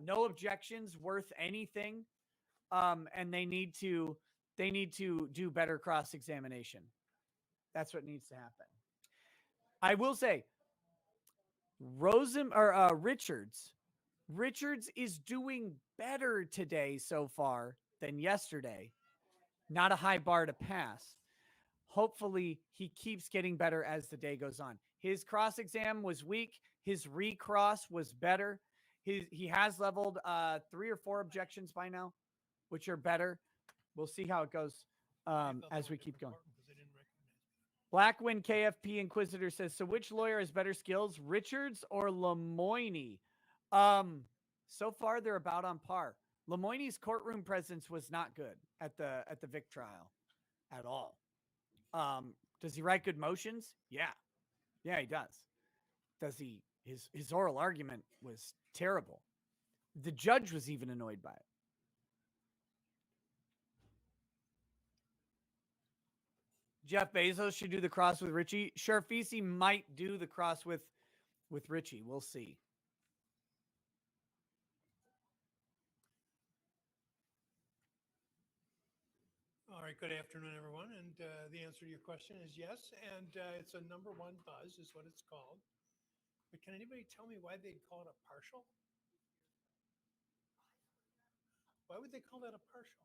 No objections worth anything. And they need to do better cross-examination. That's what needs to happen. I will say, Richards is doing better today so far than yesterday. Not a high bar to pass. Hopefully he keeps getting better as the day goes on. His cross exam was weak. His recross was better. He has leveled 3 or 4 objections by now, which are better. We'll see how it goes as we keep going. Blackwind KFP Inquisitor says, so which lawyer has better skills, Richards or Lemoyne? So far, they're about on par. Lemoyne's courtroom presence was not good at the Vic trial at all. Does he write good motions? Yeah, he does. Does he? His oral argument was terrible. The judge was even annoyed by it. Jeff Bezos should do the cross with Richie. Sharfisi might do the cross with Richie. We'll see. All right, good afternoon, everyone. And the answer to your question is yes. And it's a number 1 buzz is what it's called. But can anybody tell me why they'd call it a partial? Why would they call that a partial?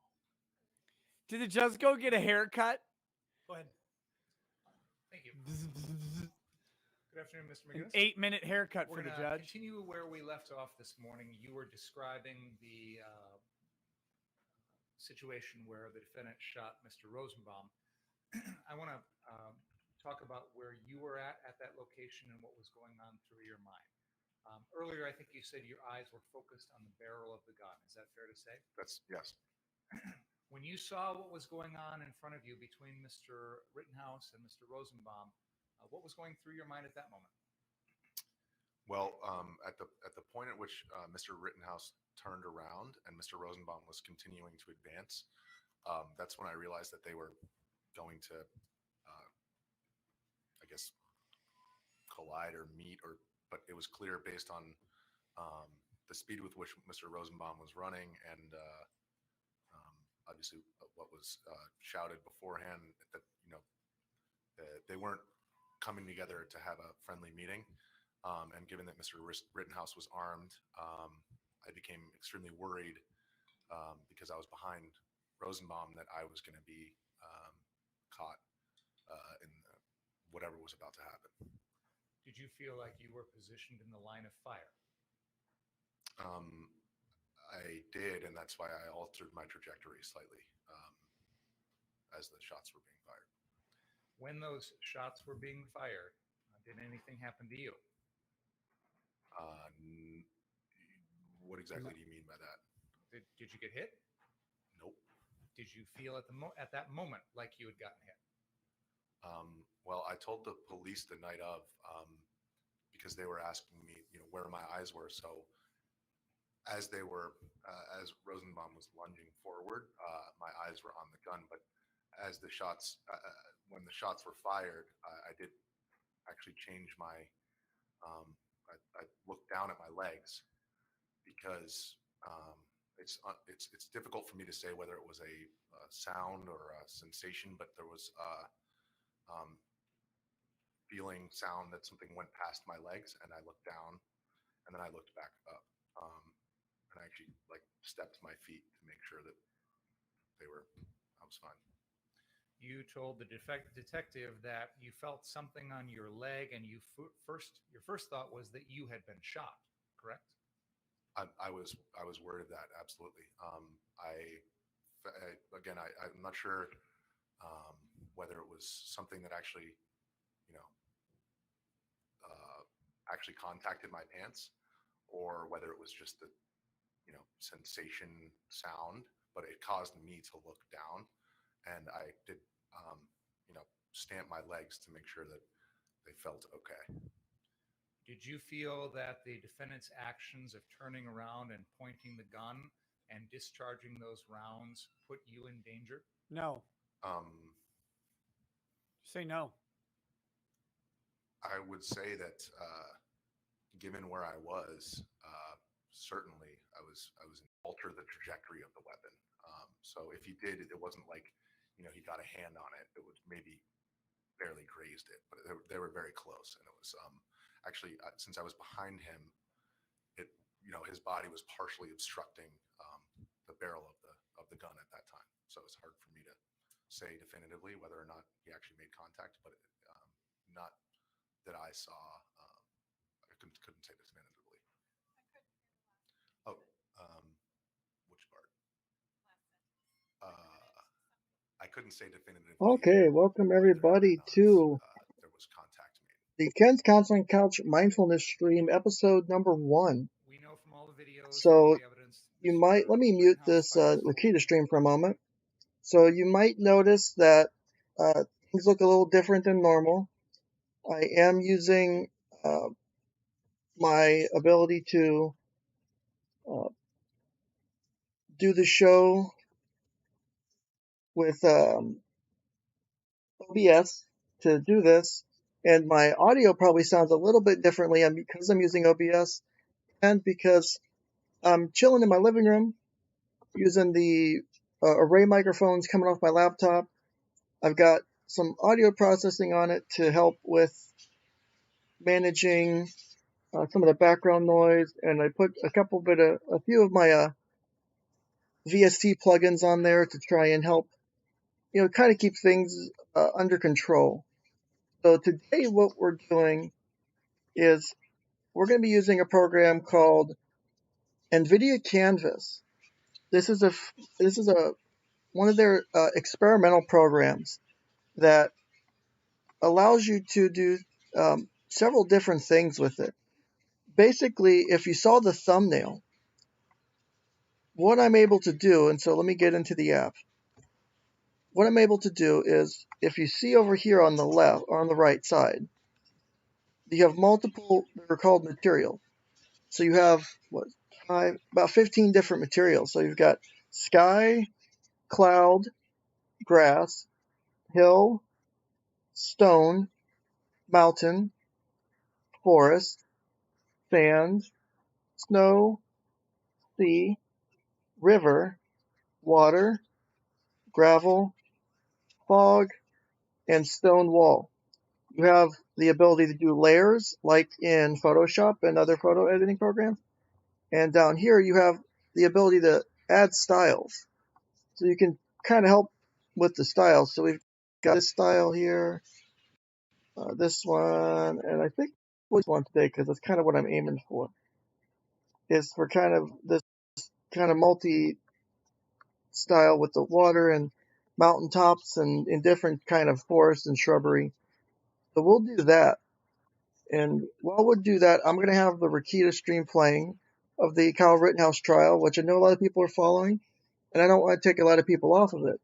Did it just go get a haircut? Go ahead. Thank you. Good afternoon, Mr. McGinnis. An 8-minute haircut for the judge. Continue where we left off this morning. You were describing the situation where the defendant shot Mr. Rosenbaum. I want to talk about where you were at that location and what was going on through your mind. Earlier, I think you said your eyes were focused on the barrel of the gun. Is that fair to say? Yes. When you saw what was going on in front of you between Mr. Rittenhouse and Mr. Rosenbaum, what was going through your mind at that moment? Well, at the point at which Mr. Rittenhouse turned around and Mr. Rosenbaum was continuing to advance, that's when I realized that they were going to, I guess, collide or meet, but it was clear based on the speed with which Mr. Rosenbaum was running and obviously what was shouted beforehand that they weren't coming together to have a friendly meeting. And given that Mr. Rittenhouse was armed, I became extremely worried because I was behind Rosenbaum that I was going to be caught in whatever was about to happen. Did you feel like you were positioned in the line of fire? I did, and that's why I altered my trajectory slightly as the shots were being fired. When those shots were being fired, did anything happen to you? What exactly do you mean by that? Did you get hit? Nope. Did you feel at that moment like you had gotten hit? Well, I told the police the night of because they were asking me, where my eyes were. So as Rosenbaum was lunging forward, my eyes were on the gun. But as the shots, when the shots were fired, I did actually change my. I looked down at my legs because it's difficult for me to say whether it was a sound or a sensation, but there was feeling sound that something went past my legs, and I looked down, and then I looked back up, and I actually stepped my feet to make sure that I was fine. You told the detective that you felt something on your leg, and your first thought was that you had been shot, correct? I was worried of that, absolutely. I'm not sure whether it was something that actually, actually contacted my pants, or whether it was just the, sensation sound, but it caused me to look down, and I did, stamp my legs to make sure that they felt okay. Did you feel that the defendant's actions of turning around and pointing the gun and discharging those rounds put you in danger? No. Say no. I would say that given where I was, certainly I was alter the trajectory of the weapon. So if he did, it wasn't like, he got a hand on it. It was maybe barely grazed it, but they were very close. And it was actually, since I was behind him, it, his body was partially obstructing the barrel of the gun at that time. So it's hard for me to say definitively whether or not he actually made contact, but not that I saw. I couldn't say definitively. Oh, which part? I couldn't say definitively. Okay, welcome everybody to There was contact made. the Ken's Counseling Couch Mindfulness Stream, episode number 1. We know from all the videos, So all the evidence. you might, let me mute this Lakita stream for a moment. So you might notice that things look a little different than normal. I am using my ability to do the show with OBS to do this, and my audio probably sounds a little bit differently because I'm using OBS and because I'm chilling in my living room using the array microphones coming off my laptop. I've got some audio processing on it to help with managing some of the background noise, and I put a few of my VST plugins on there to try and help, kind of keep things under control. So today what we're doing is we're going to be using a program called NVIDIA Canvas. This is one of their experimental programs that allows you to do several different things with it. Basically, if you saw the thumbnail, what I'm able to do, and so let me get into the app. What I'm able to do is, if you see over here on the left, or on the right side, you have multiple, they're called materials. So you have, about 15 different materials. So you've got sky, cloud, grass, hill, stone, mountain, forest, sand, snow, sea, river, water, gravel, fog, and stone wall. You have the ability to do layers like in Photoshop and other photo editing programs. And down here you have the ability to add styles. So you can kind of help with the styles. So we've got this style here, this one, and I think this one today because that's kind of what I'm aiming for. Is for kind of this kind of multi style with the water and mountaintops and in different kind of forests and shrubbery. So we'll do that. And while we do that, I'm going to have the Rakita stream playing of the Kyle Rittenhouse trial, which I know a lot of people are following, and I don't want to take a lot of people off of it.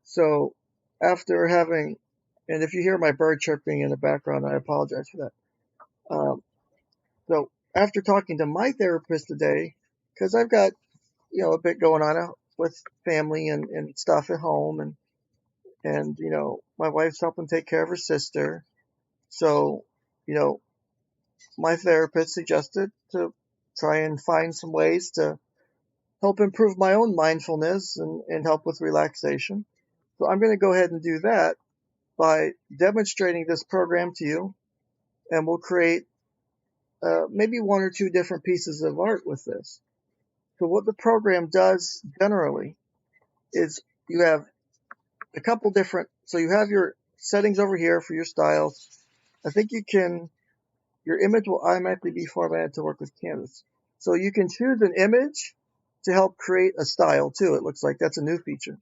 So after having, and if you hear my bird chirping in the background, I apologize for that. So after talking to my therapist today, because I've got, a bit going on with family and stuff at home, and my wife's helping take care of her sister. So, my therapist suggested to try and find some ways to help improve my own mindfulness and help with relaxation. So I'm going to go ahead and do that by demonstrating this program to you, and we'll create maybe one or two different pieces of art with this. So what the program does generally is you have a couple different, so you have your settings over here for your styles. I think your image will automatically be formatted to work with Canvas. So you can choose an image to help create a style too. It looks like that's a new feature.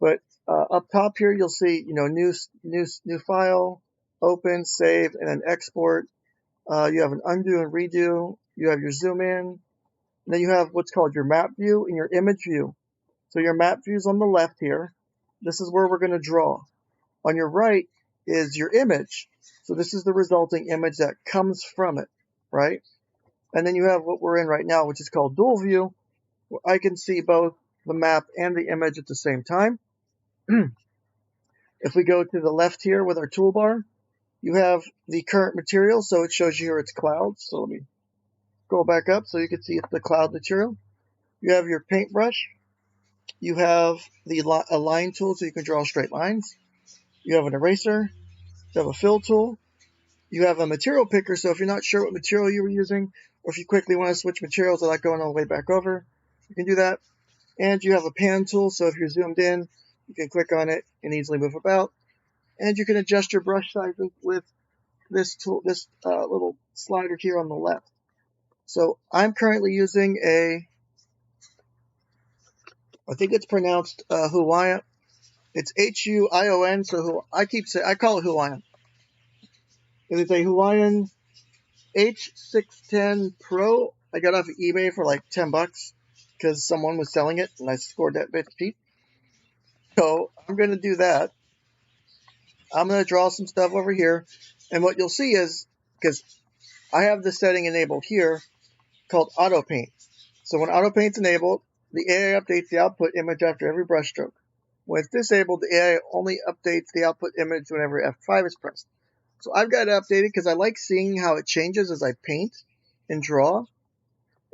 But up top here, you'll see, new file, open, save, and then export. You have an undo and redo. You have your zoom in. And then you have what's called your map view and your image view. So your map view is on the left here. This is where we're going to draw. On your right is your image. So this is the resulting image that comes from it, right? And then you have what we're in right now, which is called dual view, where I can see both the map and the image at the same time. If we go to the left here with our toolbar, you have the current material, so it shows you here it's clouds. So let me scroll back up so you can see the cloud material. You have your paintbrush. You have the align tool so you can draw straight lines. You have an eraser. You have a fill tool. You have a material picker, so if you're not sure what material you were using, or if you quickly want to switch materials without going all the way back over, you can do that. And you have a pan tool, so if you're zoomed in, you can click on it and easily move about. And you can adjust your brush sizes with this tool, this little slider here on the left. So I'm currently using I think it's pronounced Hawaiian. It's Huion, so I call it Hawaiian. It is a Hawaiian H610 Pro. I got off of eBay for like $10 because someone was selling it and I scored that bit cheap. So I'm going to do that. I'm going to draw some stuff over here. And what you'll see is, because I have this setting enabled here called Auto Paint. So when Auto Paint's enabled, the AI updates the output image after every brush stroke. When it's disabled, the AI only updates the output image whenever F5 is pressed. So I've got it updated because I like seeing how it changes as I paint and draw.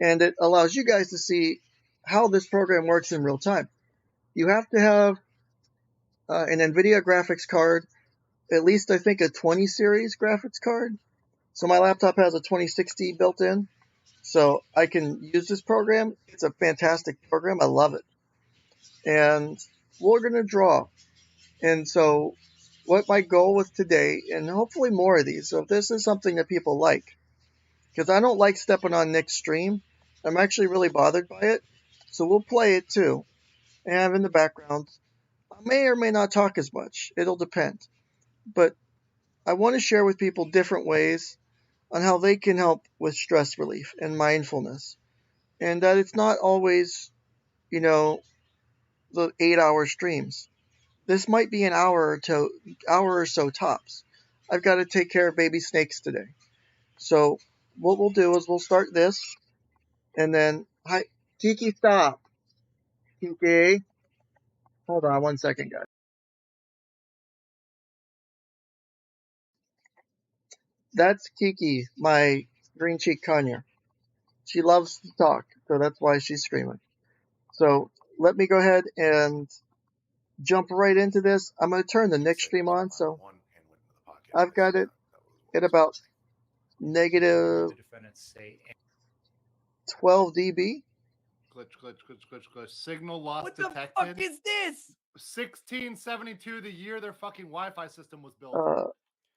And it allows you guys to see how this program works in real time. You have to have an NVIDIA graphics card, at least I think a 20 series graphics card. So my laptop has a 2060 built in, so I can use this program. It's a fantastic program. I love it. And we're going to draw. And so what my goal was today, and hopefully more of these, so if this is something that people like, because I don't like stepping on Nick's stream. I'm actually really bothered by it. So we'll play it too. And in the background, I may or may not talk as much. It'll depend. But I want to share with people different ways on how they can help with stress relief and mindfulness. And that it's not always, the 8-hour streams. This might be an hour or so tops. I've got to take care of baby snakes today. So what we'll do is we'll start this, and then, hi, Kiki, stop. Kiki, hold on 1 second, guys. That's Kiki, my green cheek conure. She loves to talk, so that's why she's screaming. So let me go ahead and jump right into this. I'm going to turn the Nick stream on, so I've got it at about negative 12 dB. Glitch. Signal loss What the detected. fuck is this? 1672, the year their fucking Wi-Fi system was built.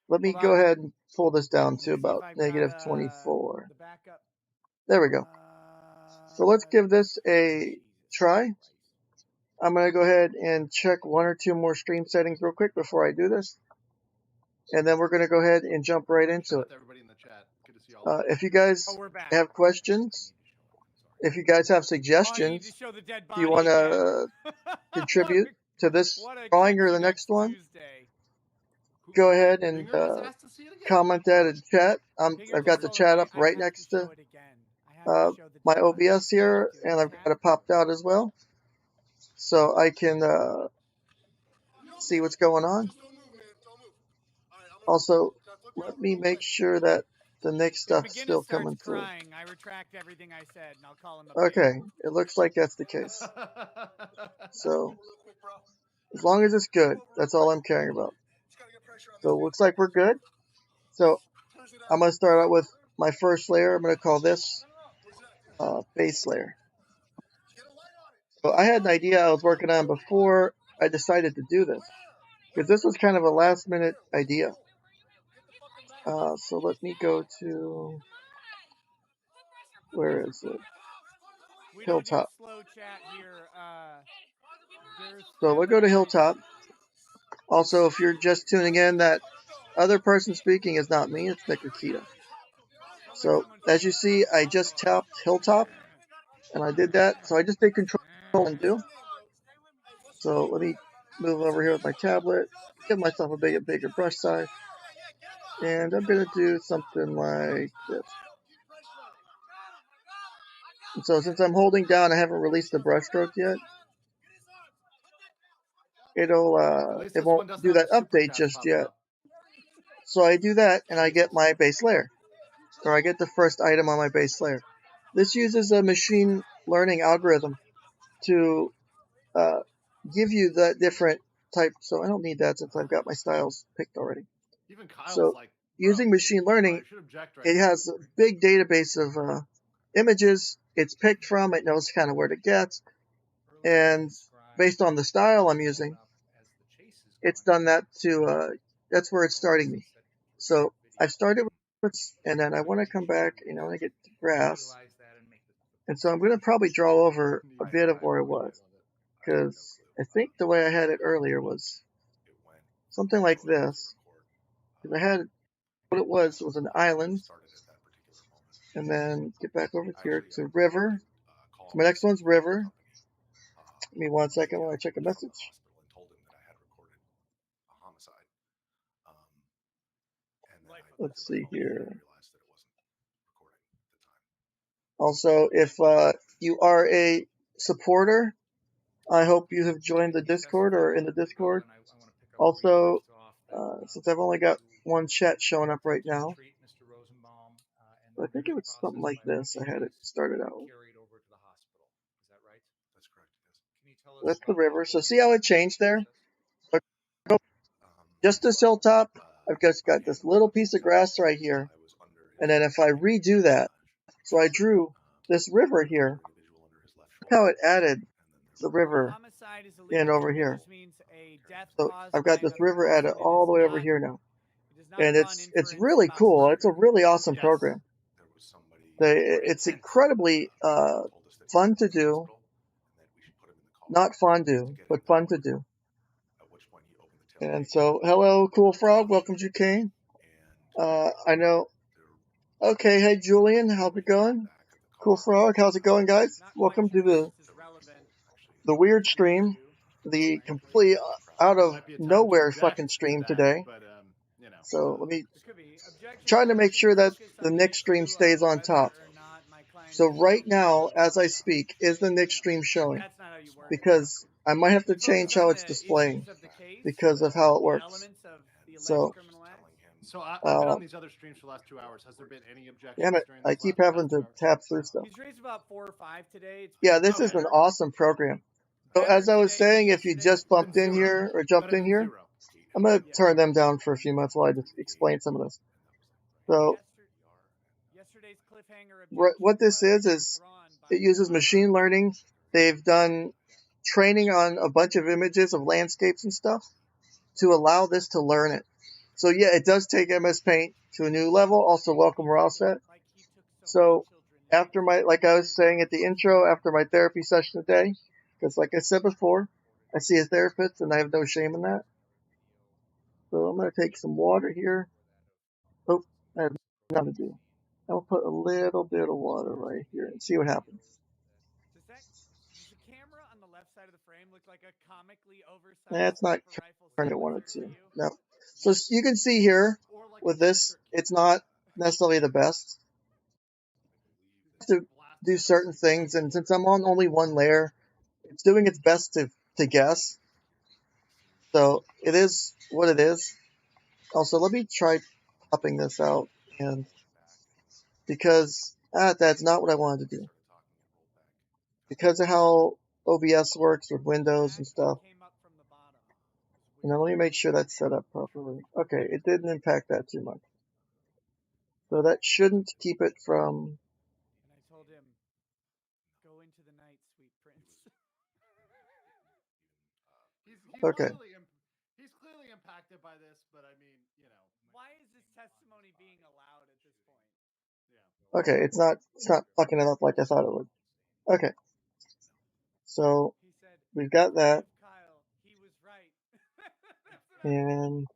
Let me Hold go on. ahead and pull this down Let to me see if about I've negative got, 24. The backup. There we go. So let's give this a try. I'm going to go ahead and check one or two more stream settings real quick before I do this. And then we're going to go ahead and jump right into Shout it. out to everybody in the chat. Good to see all. If you guys Oh, we're back. have questions, if you guys have Oh, I need to suggestions, show the dead if you body want again. to contribute to this What a drawing or catchy the next one, Tuesday. go ahead and Ringer just asked to see it again. comment that in chat. Pinger I've got just the told chat me up I right have next to to show it again. I have to show the my dead body. OBS here, and I've got it popped out as well, so I can see what's going on. Also, let me make sure that the next If stuff's McGinnis still starts coming through. crying, I retract everything I said, and I'll call him a Okay, it looks like that's the case. So, as long as it's good, that's all I'm caring about. So, it looks like we're good. So, I'm going to start out with my first layer. I'm going to call this base layer. So, I had an idea I was working on before I decided to do this, because this was kind of a last minute idea. So, let me go to, where is it? We don't do Hilltop. slow chat here. So we'll go to Hilltop. Also, if you're just tuning in, that other person speaking is not me, it's Nick Akita. So, as you see, I just tapped Hilltop, and I did that. So I just did Control and Do. So let me move over here with my tablet, give myself a bigger brush size, and I'm going to do something like this. And so since I'm holding down, I haven't released the brush stroke yet. It won't do that update just yet. So I do that, and I get my base layer. or I get the first item on my base layer. This uses a machine learning algorithm to give you that different type. So I don't need that since I've got my styles picked already. Even Kyle's So like, using machine learning, I should object right it now. has a big database of images it's picked from. It knows kind of where to get. And based on the style I'm using, it's done that to, that's where it's starting me. So I've started with, and then I want to come back, I want to get to grass. And so I'm going to probably draw over a bit of where I was, because I think the way I had it earlier was something like this. Because I had, what it was an island, and then get back over here to river. So my next one's river. Give me 1 second while I check a message. Let's see here. Also, if you are a supporter, I hope you have joined the Discord or in the Discord. Also, since I've only got one chat showing up right now, I think it was something like this. I had it started out. That's the river. So see how it changed there? Just this hilltop, I've just got this little piece of grass right here. And then if I redo that, so I drew this river here. Look how it added the river in over here. So I've got this river added all the way over here now. And it's really cool. It's a really awesome program. It's incredibly fun to do. Not fondue, but fun to do. And so, hello, Cool Frog. Welcome to Kane. I know. Okay, hey, Julian. How's it going? Cool Frog. How's it going, guys? Welcome to the weird stream. The complete out of nowhere fucking stream today. So let me trying to make sure that the next stream stays on top. So right now, as I speak, is the next stream showing? Because I might have to change how it's displaying because of how it works. So I've been on these other streams for the last 2 hours. Has there been any objections? Damn it, I keep having to tap through stuff. He's raised about 4 or 5 today. Yeah, this is an awesome program. So as I was saying, if you just bumped in here or jumped in here, I'm going to turn them down for a few minutes while I just explain some of this. So what this is it uses machine learning. They've done training on a bunch of images of landscapes and stuff to allow this to learn it. So yeah, it does take MS Paint to a new level. Also, welcome, we're all set. So after like I was saying at the intro, after my therapy session today, because like I said before, I see a therapist and I have no shame in that. So I'm going to take some water here. Oh, I have nothing to do. I'll put a little bit of water right here and see what happens. Does the camera on the left side of the frame look like a comically oversized That's not turning I wanted to. No. So you can see here with this, it's not necessarily the best. To do certain things, and since I'm on only one layer, it's doing its best to guess. So it is what it is. Also, let me try popping this out, and because that's not what I wanted to do. Because of how OBS works with Windows and stuff. Let me make sure that's set up properly. Okay, it didn't impact that too much. So that shouldn't keep it from... And I told him, go into the night, sweet prince. Okay. He's clearly impacted by this, but I mean, Why is this testimony being allowed at this point? Yeah. Okay, it's not fucking it up like I thought it would. Okay. So we've got that. Kyle, he was right. And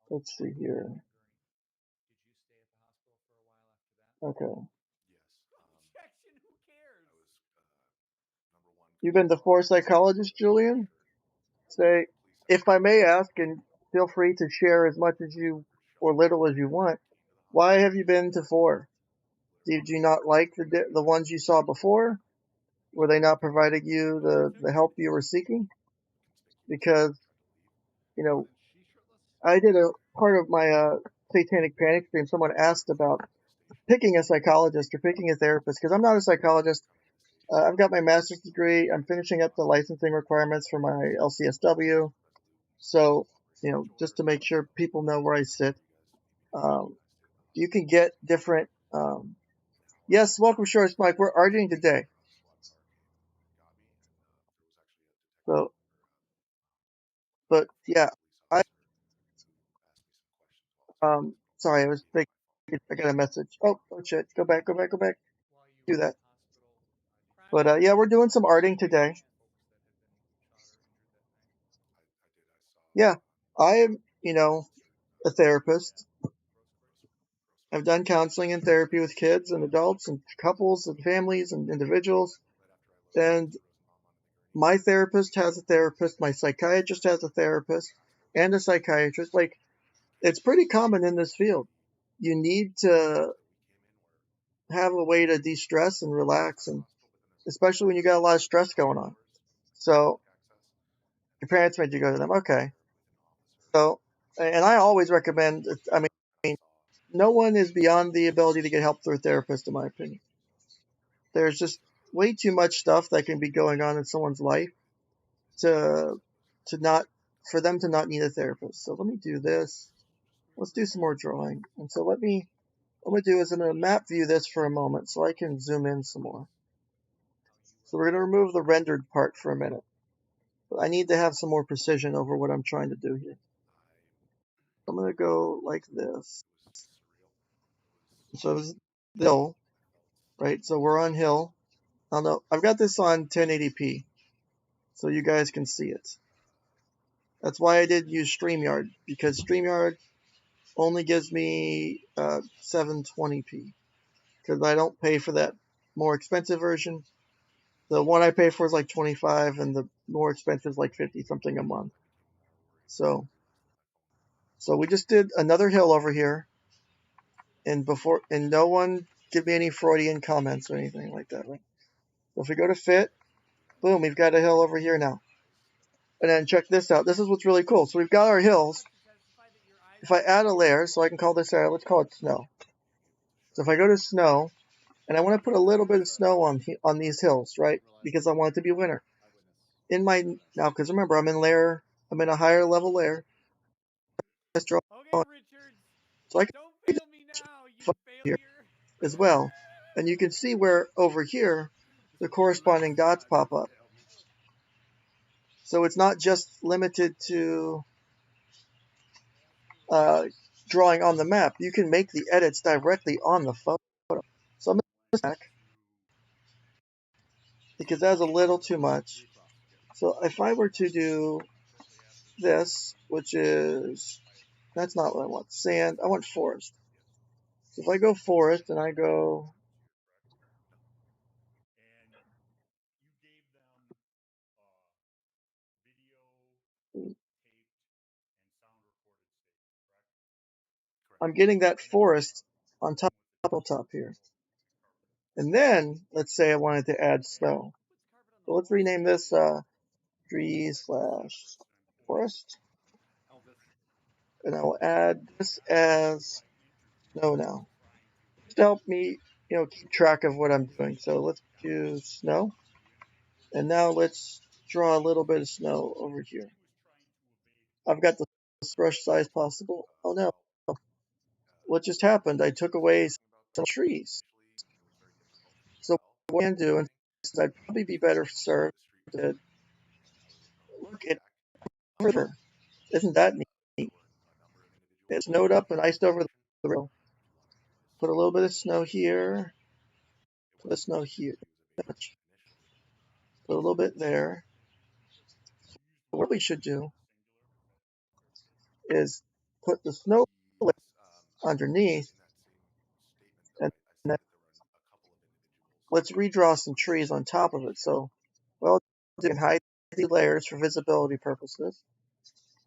let's see here. Okay. Objection, who cares? You've been to 4 psychologists, Julian? Say, if I may ask, and feel free to share as much as you or little as you want, why have you been to 4? Did you not like the ones you saw before? Were they not providing you the help you were seeking? Because, I did part of my satanic panic stream, someone asked about picking a psychologist or picking a therapist, because I'm not a psychologist. I've got my master's degree. I'm finishing up the licensing requirements for my LCSW. So, just to make sure people know where I sit, you can get different. Yes, welcome, Short Mike. We're arguing today. So, but yeah, I sorry, I was thinking. I got a message. Oh shit! Go back. Do that. But yeah, we're doing some arting today. Yeah, I am, a therapist. I've done counseling and therapy with kids and adults and couples and families and individuals. And my therapist has a therapist. My psychiatrist has a therapist and a psychiatrist. Like, it's pretty common in this field. You need to have a way to de-stress and relax, and especially when you got a lot of stress going on. So your parents made you go to them. Okay. So, and I always recommend, I mean, no one is beyond the ability to get help through a therapist, in my opinion. There's just way too much stuff that can be going on in someone's life to not, for them to not need a therapist. So let me do this. Let's do some more drawing. And so what I'm going to do is I'm going to map view this for a moment so I can zoom in some more. So we're going to remove the rendered part for a minute. But I need to have some more precision over what I'm trying to do here. I'm going to go like this. So this is the hill, right? So we're on hill. I don't know. I've got this on 1080p so you guys can see it. That's why I did use StreamYard, because StreamYard only gives me 720p, because I don't pay for that more expensive version. The one I pay for is like 25, and the more expensive is like 50 something a month. So we just did another hill over here, and no one give me any Freudian comments or anything like that, right? So if we go to fit, boom, we've got a hill over here now. And then check this out. This is what's really cool. So we've got our hills. If I add a layer, so I can call this area, let's call it snow. So if I go to snow, and I want to put a little bit of snow on these hills, right? Because I want it to be winter. Now, because remember, I'm in Lair, I'm in a higher level layer. Let's draw. Okay, Richard. So I can Don't fail me now, you here failure. as well. And you can see where over here, the corresponding dots pop up. So it's not just limited to drawing on the map. You can make the edits directly on the photo. So I'm going to back because that's a little too much. So if I were to do this, which is, that's not what I want. Sand, I want forest. So if I go forest and I go, I'm getting that forest on top here. And then let's say I wanted to add snow. So let's rename this tree/forest. And I will add this as snow now. Just to help me, keep track of what I'm doing. So let's do snow. And now let's draw a little bit of snow over here. I've got the brush size possible. Oh no. What just happened? I took away some trees. So what I can do, and I'd probably be better served to look at the river. Isn't that neat? It snowed up and iced over the river. Put a little bit of snow here. Put snow here. Put a little bit there. What we should do is put the snow underneath, and then let's redraw some trees on top of it. So, well, you can hide the layers for visibility purposes.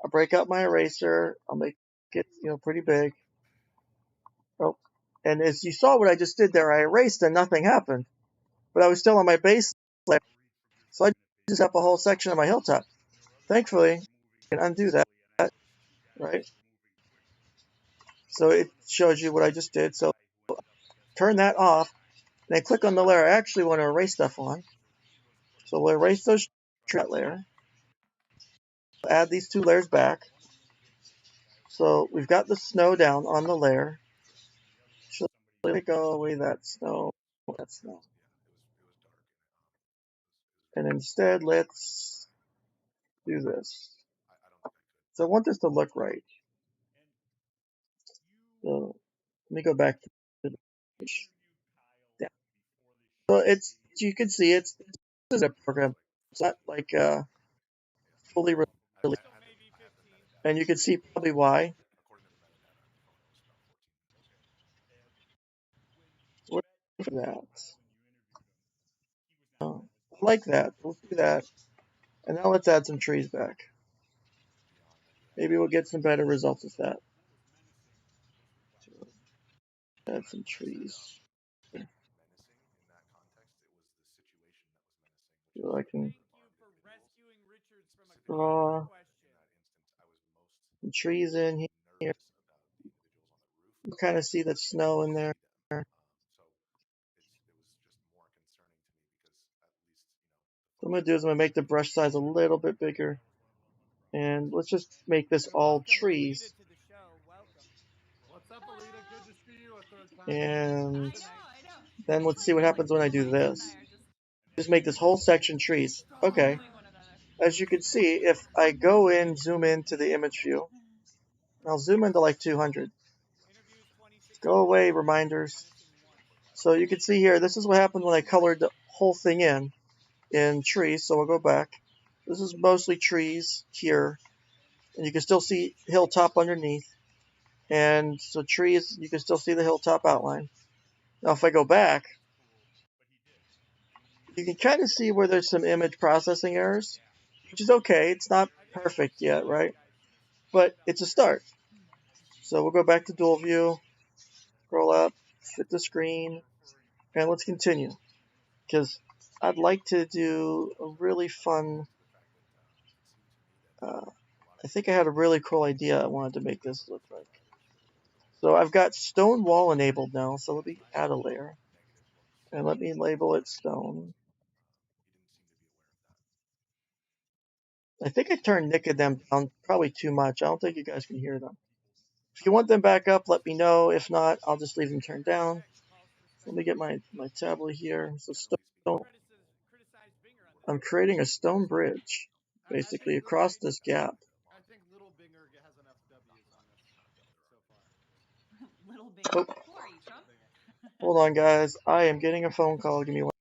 I'll break out my eraser. I'll make it, pretty big. Oh, and as you saw what I just did there, I erased and nothing happened. But I was still on my base layer. So I just up a whole section of my hilltop. Thankfully, I can undo that, right? So it shows you what I just did. So turn that off, and I click on the layer I actually want to erase stuff on. So we'll erase those that layer. Add these two layers back. So we've got the snow down on the layer. So let me go away that snow. That snow. And instead, let's do this. So I want this to look right. So let me go back to the page. Yeah. So it's, you can see it's this is a program. It's not like fully released. And you can see probably why. What for that? Oh, I like that. We'll do that. And now let's add some trees back. Maybe we'll get some better results with that. Add some trees. So I can draw some trees in here. You kind of see the snow in there. What I'm going to do is I'm going to make the brush size a little bit bigger. And let's just make this all trees. What's up, Alita? Good to see you a third time. And I know. then let's see what happens when I do this. Just make this whole section trees. Okay. As you can see, if I go in, zoom into the image view, I'll zoom into like 200. Go away, reminders. So you can see here, this is what happened when I colored the whole thing in trees. So we'll go back. This is mostly trees here. And you can still see hilltop underneath. And so trees, you can still see the hilltop outline. Now if I go back, you can kind of see where there's some image processing errors, which is okay. It's not perfect yet, right? But it's a start. So we'll go back to dual view, scroll up, fit the screen, and let's continue. Because I'd like to do a really fun, I think I had a really cool idea I wanted to make this look like. So I've got stone wall enabled now, so let me add a layer. And let me label it stone. I think I turned Nick and them down probably too much. I don't think you guys can hear them. If you want them back up, let me know. If not, I'll just leave them turned down. So let me get my tablet here. So stone. I'm creating a stone bridge, basically across this gap. I think Little Binger has enough W's on this so far. Little Binger. Oh. Who are you, Trump? Hold on, guys. I am getting a phone call. Give me one.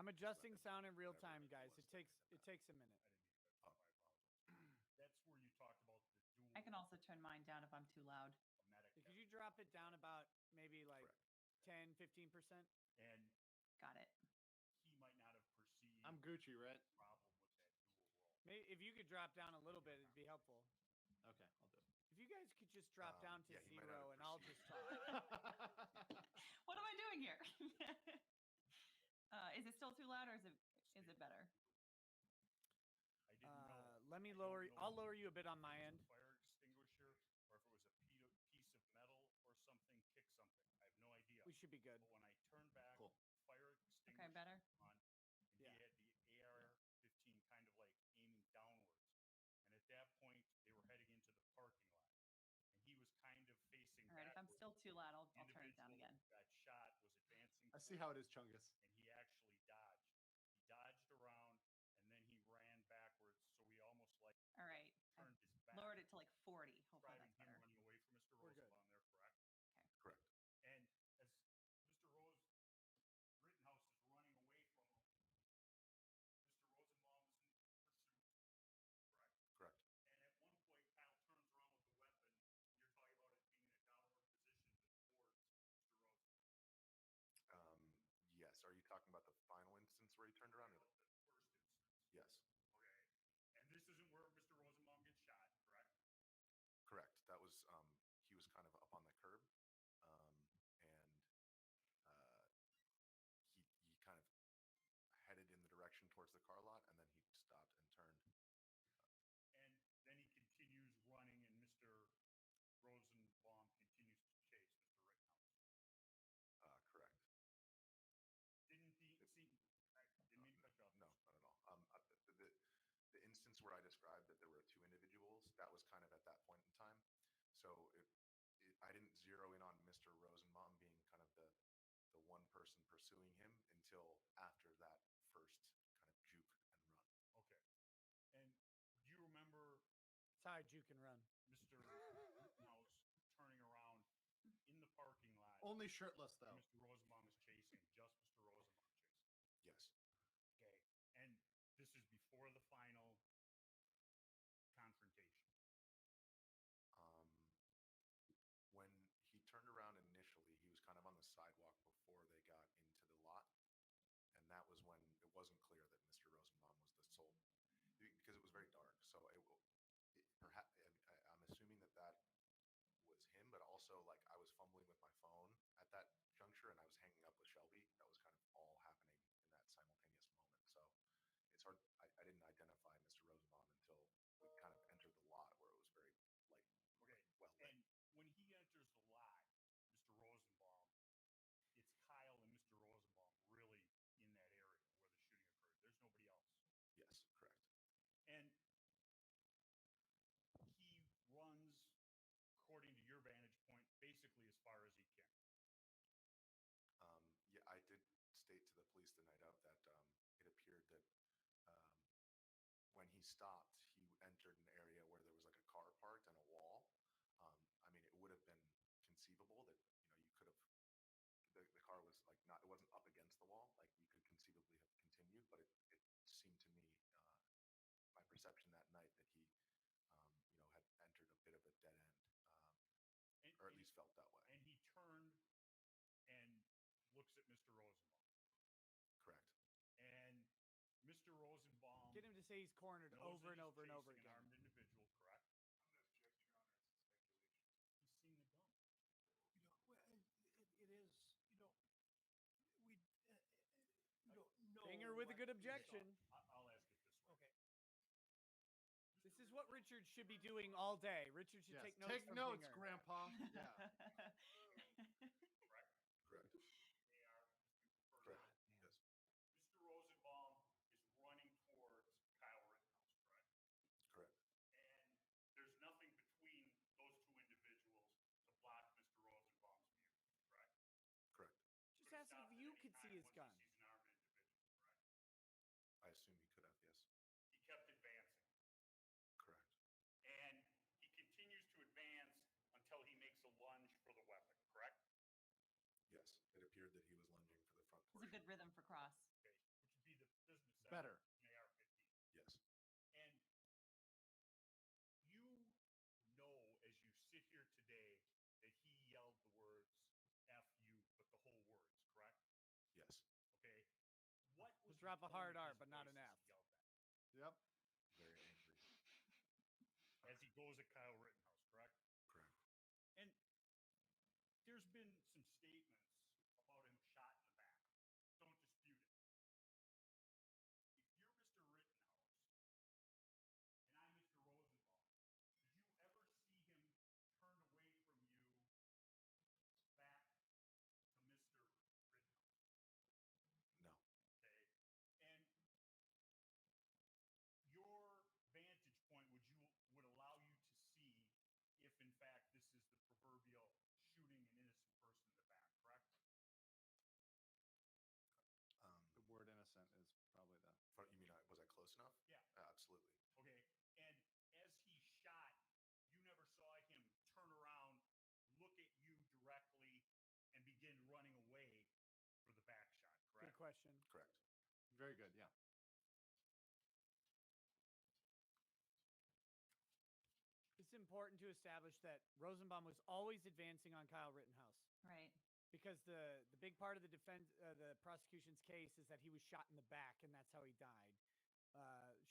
I'm adjusting sound in real time, guys. It takes a minute. I can also turn mine down if I'm too loud. Could you drop it down about maybe like 10, 15%? Got it. I'm Gucci, right? Maybe if you could drop down a little bit, it'd be helpful. Okay, I'll do it. If you guys could just drop down to 0 and I'll just talk. What am I doing here? Is it still too loud or is it better? Let me lower. I'll lower you a bit on my end. We should be good. Cool. Okay, better. Yeah. All right, if I'm still too loud, I'll turn it down again. I see how it is, Chungus. All right, I lowered it to like 40. Hopefully that's better. We're good. where I described that there were two individuals, that was kind of at that point in time. So I didn't zero in on Mr. Rosenbaum being kind of the one person pursuing him until after that first kind of juke and run. Okay. And do you remember It's how I juke and run. Mr. Rittenhouse turning around in the parking lot? Only shirtless though. Mr. Rosenbaum is chasing, just Mr. Rosenbaum chasing. Yes. Okay. And this is before the final confrontation. When he turned around initially, he was kind of on the sidewalk before they got into the lot. And that was when it wasn't clear that Mr. Rosenbaum was the sole, because it was very dark. So perhaps I'm assuming that was him, but also like I was fumbling with my phone at that juncture and I was hanging up with Shelby. That was kind of all happening in that simultaneous moment. So it's hard. I didn't identify Mr. Rosenbaum until we kind of entered the lot where it was very light. Okay. Well lit. And when he enters the lot, Mr. Rosenbaum, it's Kyle and Mr. Rosenbaum really in that area where the shooting occurred. There's nobody else. Yes, correct. And he runs, according to your vantage point, basically as far as he can. Yeah, I did state to the police the night of that it appeared that when he stopped, he entered an area where there was like a car parked and a wall. I mean, it would have been conceivable that you could have the car was like not, it wasn't up against the wall, like you could conceivably have continued, but it seemed to me my perception that night that he had entered a bit of a dead end, or at least felt that way. And he turned and looks at Mr. Rosenbaum. Correct. And Mr. Rosenbaum Get him to say he's cornered knows over that and he's over and over chasing again. an armed individual, correct? He's seen the gun. It is, we don't know. Finger with a good what he saw. objection. I'll ask it this way. Okay. This is what Richard should be doing all day. Richard should Yes. take notes Take from notes, Finger. Grandpa. Yeah. Correct. They are Correct. Yes. Mr. Rosenbaum is running towards Kyle Rittenhouse, correct? Correct. And there's nothing between those two individuals to block Mr. Rosenbaum's view, correct? Correct. Just ask if you could see his gun. Once he sees an armed individual, correct? I assume he could have, yes. He kept advancing. Correct. And he continues to advance until he makes a lunge for the weapon, correct? Yes. It appeared that he was lunging for the front It's a portion. good rhythm for cross. Okay, which would be the business center. Better. An AR-15. Yes. And you know, as you sit here today, that he yelled the words F you, but the whole words, correct? Yes. Okay. What was Just drop a the tone hard of R, his but not voice an as F. he yelled that? Yep. Very angry. As he goes at Kyle Rittenhouse, correct? Correct. And there's been some statements about him shot in the back. Don't dispute it. If you're Mr. Rittenhouse and I'm Mr. Rosenbaum, did you ever see him turn away from you back to Mr. Rittenhouse? No. Okay. And your vantage point would allow you to see if in fact this is the proverbial shooting an innocent person in the back, correct? The word innocent is probably the. You mean was I close enough? Yeah. Absolutely. Okay. And as he shot, you never saw him turn around, look at you directly, and begin running away for the back shot, Good correct? question. Correct. Very good. Yeah. It's important to establish that Rosenbaum was always advancing on Kyle Rittenhouse. Right. Because the big part of the the prosecution's case is that he was shot in the back, and that's how he died.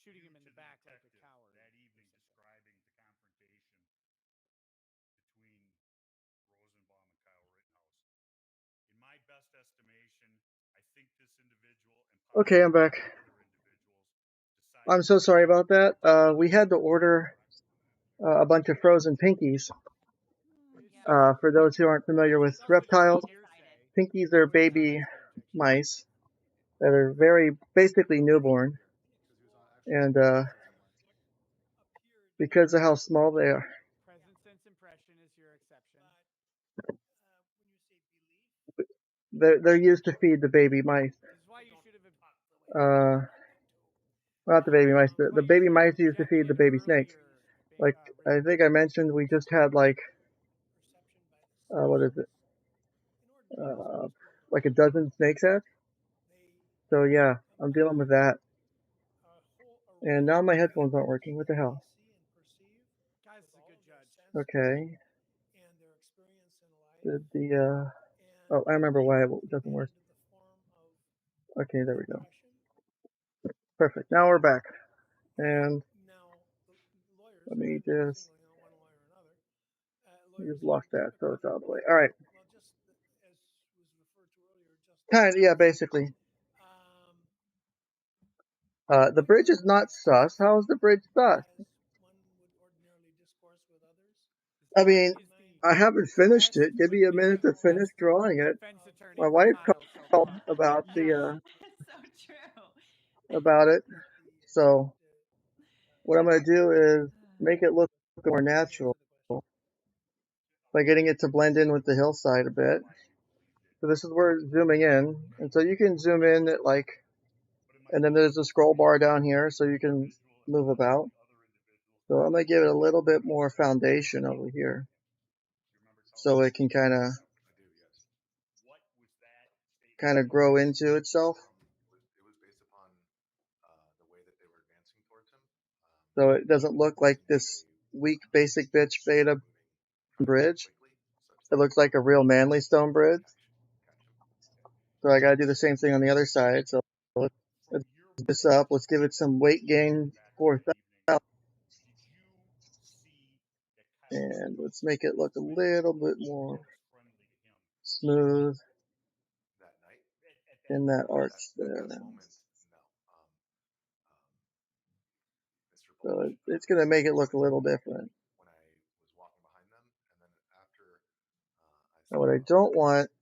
Shooting him in You the to back like a detective coward. that evening essentially. describing the confrontation between Rosenbaum and Kyle Rittenhouse. In my best estimation, I think this individual and Okay, I'm back. other individuals decided I'm so sorry about that. We had to order a bunch of frozen Pinkies. Yeah. For those who aren't familiar with It's also just reptiles, hearsay. Pinkies are Nobody baby has the objection. mice that are very basically newborn. Because he was actually And on prison land. because of how small they are. Present sense impression is your exception. But when you say belief, They're used to feed the baby mice. This is why you should have. Not the baby mice. The Why you baby should have mice used to feed the objected baby snakes. earlier, Like I think I mentioned, we just had like perception by the what is it? in ordinary Like a dozen snakes hatch. they So yeah, I'm dealing with that. a whole And now my headphones aren't working. What the hell? see and perceive Guys is a good judge. Okay. and their experience in life. The And oh, I remember why it doesn't made work. into the form of Okay, there we go. impression. Perfect. Now we're back. And Now, the lawyers, let me I'm not just singling out one lawyer or another. just Lawyers lock are that so it's typically, out of the way. All right. well, just as was referred to earlier, just Kind of, yeah, basically. The bridge is not sus. How is the bridge sus? as one would ordinarily discourse with others. I mean, He's I haven't finished it. Give me a minute to finish best drawing it. defense attorney My for wife Kyle so called far. about It's so true. about it. So what I'm gonna do is make it look more natural by getting it to blend in with the hillside a bit. So this is where it's zooming in, and so you can zoom in at like, and then there's a scroll bar down here, so you can move about. So I'm gonna give it a little bit more foundation over here, so it can kind of grow into itself. It was based upon the way that they were advancing towards him. So it doesn't look like this weak basic bitch beta bridge. It looks like a real manly stone bridge. So I gotta do the same thing on the other side. So let's do this up. Let's give it some weight gain 4,000. And let's make it look a little bit more smooth That night, in that arch at there. that moment, no. Mr. So Polish, it's gonna make it look a little different. when I was walking behind them, and then after I Now what I don't want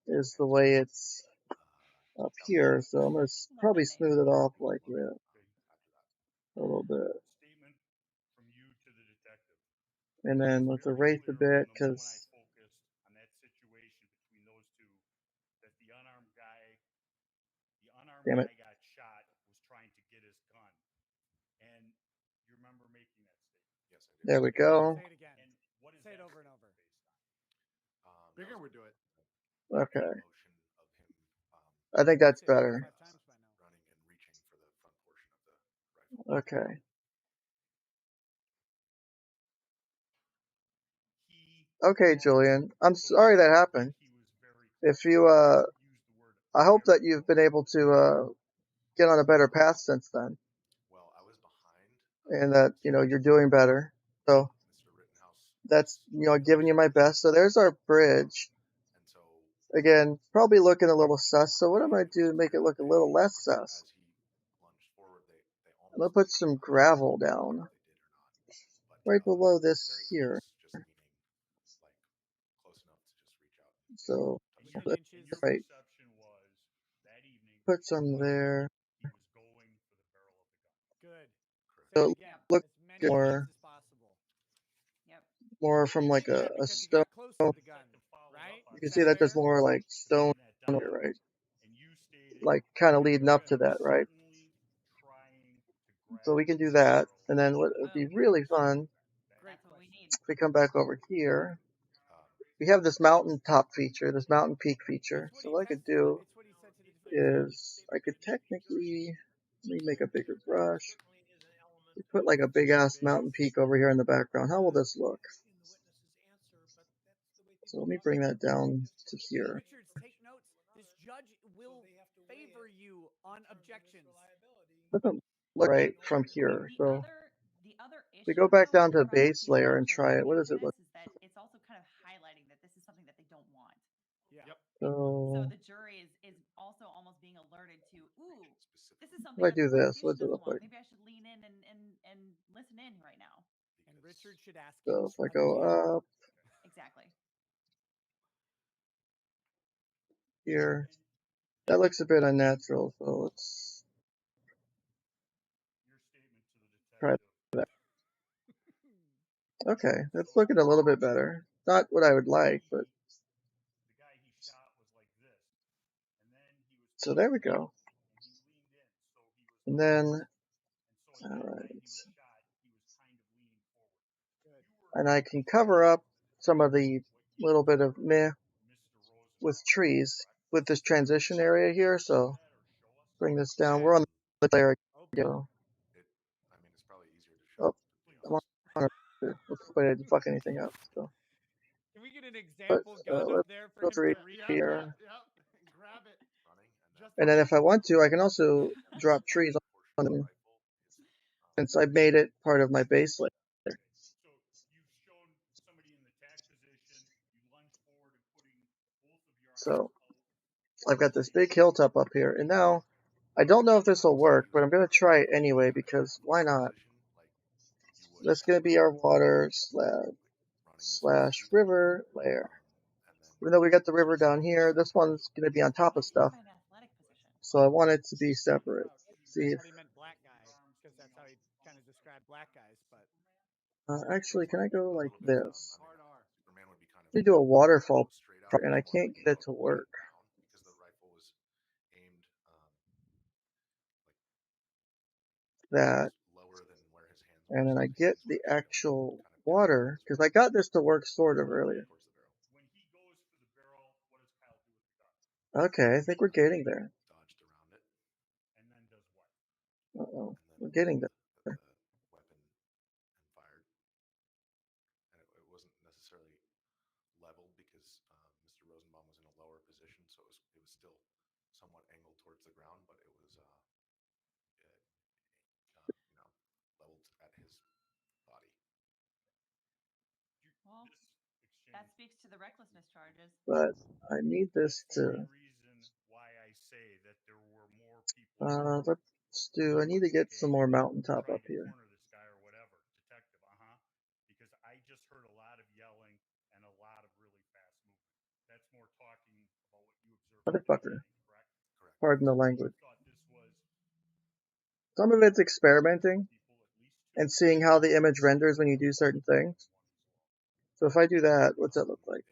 is the way it's up here. So I'm gonna probably smooth it off like that a little bit. Statement from you to the detective. And then let's erase a bit because Focused on that situation between those two, that the unarmed guy damn it. got shot, was trying to get his gun. And you remember making that statement. yes, I did. There we go. Say it again. And what is Say it that over and over. based on? Bigger would do it. Okay. Motion of him I think that's Say it better. 5 times by now. running and reaching for the front portion of the rifle. Okay. Okay, Julian. I'm sorry that happened. If you I hope that you've been able to get on a better path since then, Well, I was behind and that you're doing better. So Mr. Rittenhouse, that's giving you my best. So there's our bridge. and so Again, probably looking a little sus. So what I'm gonna do to make it look a little less sus? as he lunged forward, they I'm gonna almost put some gravel down they did or not. But right below this very here. close, just meaning like close enough to just reach out. So Inches, let's inches. right. Perception was that evening Put some there. he was going for the barrel of the gun. Good. Correct. Say So it again. look As many more times as possible. Yep. more from like Yeah, a because you stone. got close to the gun, right? You can Is see that there's fair? more like stone Down, here, right? and you stated Like kind of leading up to that, right? certainly trying to grab So we can do that. And then what would be Boom. really fun Great That's what we question. need. if we come back over here. Um, We have this mountain top feature, this mountain peak feature. It's what So he what I could testified. do It's what he said to the defense. is I could technically, let me make a bigger brush. Certainly is an element We put like a big ass mountain peak over here in the background. How will this look? in the witness's answer, but that's the way So people let me talk bring about that down to here. Richards, take notes. This judge will they have to weigh favor it you on in terms of its objections. reliability. Doesn't look right from here. So The other we issue go back though down with to the base prosecution layer and also try it. What alluding does to it look? this is that it's also kind of highlighting that this is something that they don't want. Yeah. Yep. So So the jury is also almost being alerted to, ooh, this is if something I that the do this, what prosecution does it doesn't look want. like? Maybe I should lean in and listen in right now. And Richard should ask you So if I again. go up Exactly. here, that looks a bit unnatural. So let's your statement to the try detective. that. Okay, that's looking a little bit better. Not what I would like, but The guy he shot was like this, and then he was so there we go. and he leaned in, so he was And like then, this. And so at all that right, time he was shot, he was kind of leaning forward. Good. You were and I can cover up some of the little bit of meh Mr. Rosenbaum, with trees correct? with this transition area here. So That or show us? bring this down. Yeah, We're on the layer. Okay. Go. it. I mean, it's probably easier to show. Oh, To be Please. I want to. Looks like I didn't fuck anything up. So, Can we get an but example gun up let's there for go him through to read? here. Grab it. running, Just And then if I want to, I can also drop trees on portion of the them rifle is since I've made it part of my base layer. So you've shown somebody in the tack position, you lunge forward and putting both of your arms So out. I've got this big hilltop up here. And now I don't know if this will work, but I'm going to try it anyway because why not? position like you would That's going to be our water running as fast as slash you can. river layer. And then Even though we got the river down here, this one's going to be on top of stuff. My athletic position. So I want it to be separate. See if, Thought he meant black guy because that's how he kind of described black guys. But actually, can I go a like little bit. this? Hard R. Superman would be kind of Let me do a waterfall, straight up, and I it's more can't like get it to work. down because the rifle was aimed That, lower than where his hands were. and then So I the get hands the were kind of actual down water because I got this to work sort of earlier. towards the barrel, When he goes for the barrel, what does Kyle do with the gun? Okay, I think we're getting there. dodged around it, And then does what? Uh-oh, and then we're getting pulled there. the weapon and fired. And it wasn't necessarily level because Mr. Rosenbaum was in a lower position, so it was still somewhat angled towards the ground, but it was leveled at his body. Well, This exchange. that speaks to the recklessness charges. But I need this That's the to, only reason why I say that there were more people. let's do, I need to get some more mountaintop trying up to here. corner this guy or whatever. Detective, because I just heard a lot of yelling and a lot of really fast movement. That's more talking about what you observed from the Motherfucker. beginning, correct? Correct. Pardon the You language. thought this was Some of it's experimenting people at least two. and seeing how the image renders when you do certain things. So if I do that, what's that look like?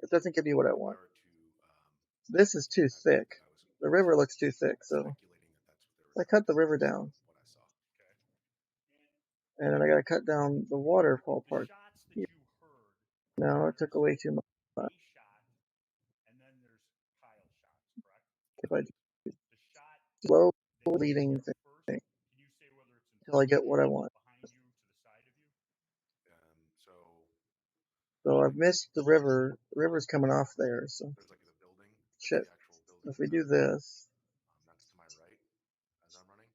It doesn't give me what I If I want. were to, This is too thick. I was The river looks too thick, so speculating that that's what they I were cut the river down. what I saw. And then I gotta cut down the waterfall The part. shots that you heard, No, it took away too much. a shot, and then there's Kyle shots, correct? If I The shot slow that you leading hear first, thing can you say whether it's in until I front of get what I you, want. behind you, to the side of you? So So I've missed the river. The river's coming off there, so there's like the building, shit. the actual building. If we do this, That's to my right as I'm running.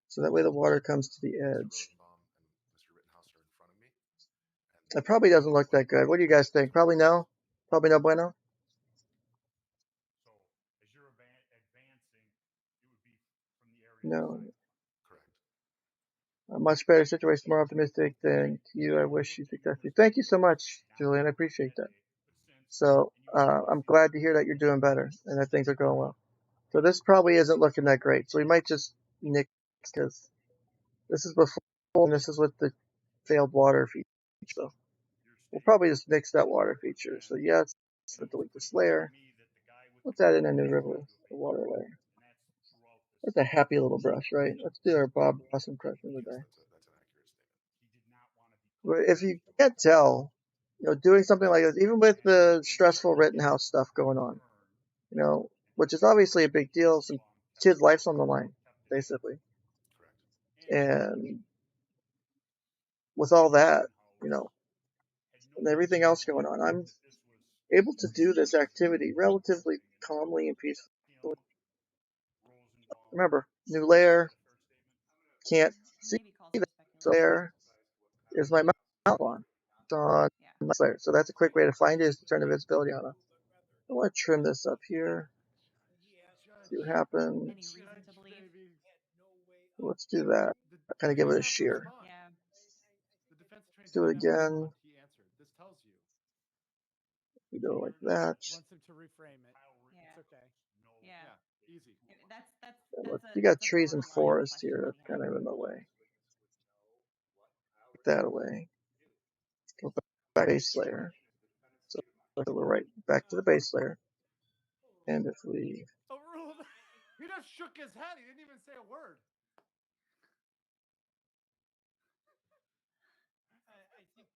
so that way the water comes to the Mr. edge. Rosenbaum and Mr. Rittenhouse are in front of me. It probably doesn't look that good. What do you guys think? Probably no? Probably no bueno? So as you're advancing, it would be from the area No. beside. Correct. A much better situation, more optimistic than you. I wish you success. Thank you so much, Julian. I appreciate that. So I'm glad to hear that you're doing better and that things are going well. So this probably isn't looking that great. So we might just nick because this is before and this is with the failed water feature. So we'll probably just nix that water feature. So yes, let's delete this layer. Let's add in a new river, a water layer. That's a happy little brush, right? Let's do our Bob Ross impression of the day. That's an accurate statement. He did not want to be But if you can't tell, doing something like this, even with the stressful Rittenhouse stuff going on, which is obviously a big deal. Some kid's life's on the line, basically. Correct. And with all that, and everything else going on, I'm able to do this activity relatively calmly and peacefully. Remember, new layer, can't see Maybe calls that. for So speculation. there is my mount on. It's on my layer. So that's a quick way to find it, is to turn the visibility on. I want to trim this up here. See what happens. Any reason to believe? Let's do that. Kind of give it a shear. Yeah. The defense attorney Let's do it didn't answer again. what he answered. This tells you. We go like that. wants him to reframe it. Yeah. It's okay. Yeah. Easy. You got That's a trees and borderline forest question here. that That's we have. kind of in the way. Take that away. Go back to base layer. So we're right back to the base layer. And if we Overruled. He just shook his head. He didn't even say a word. I think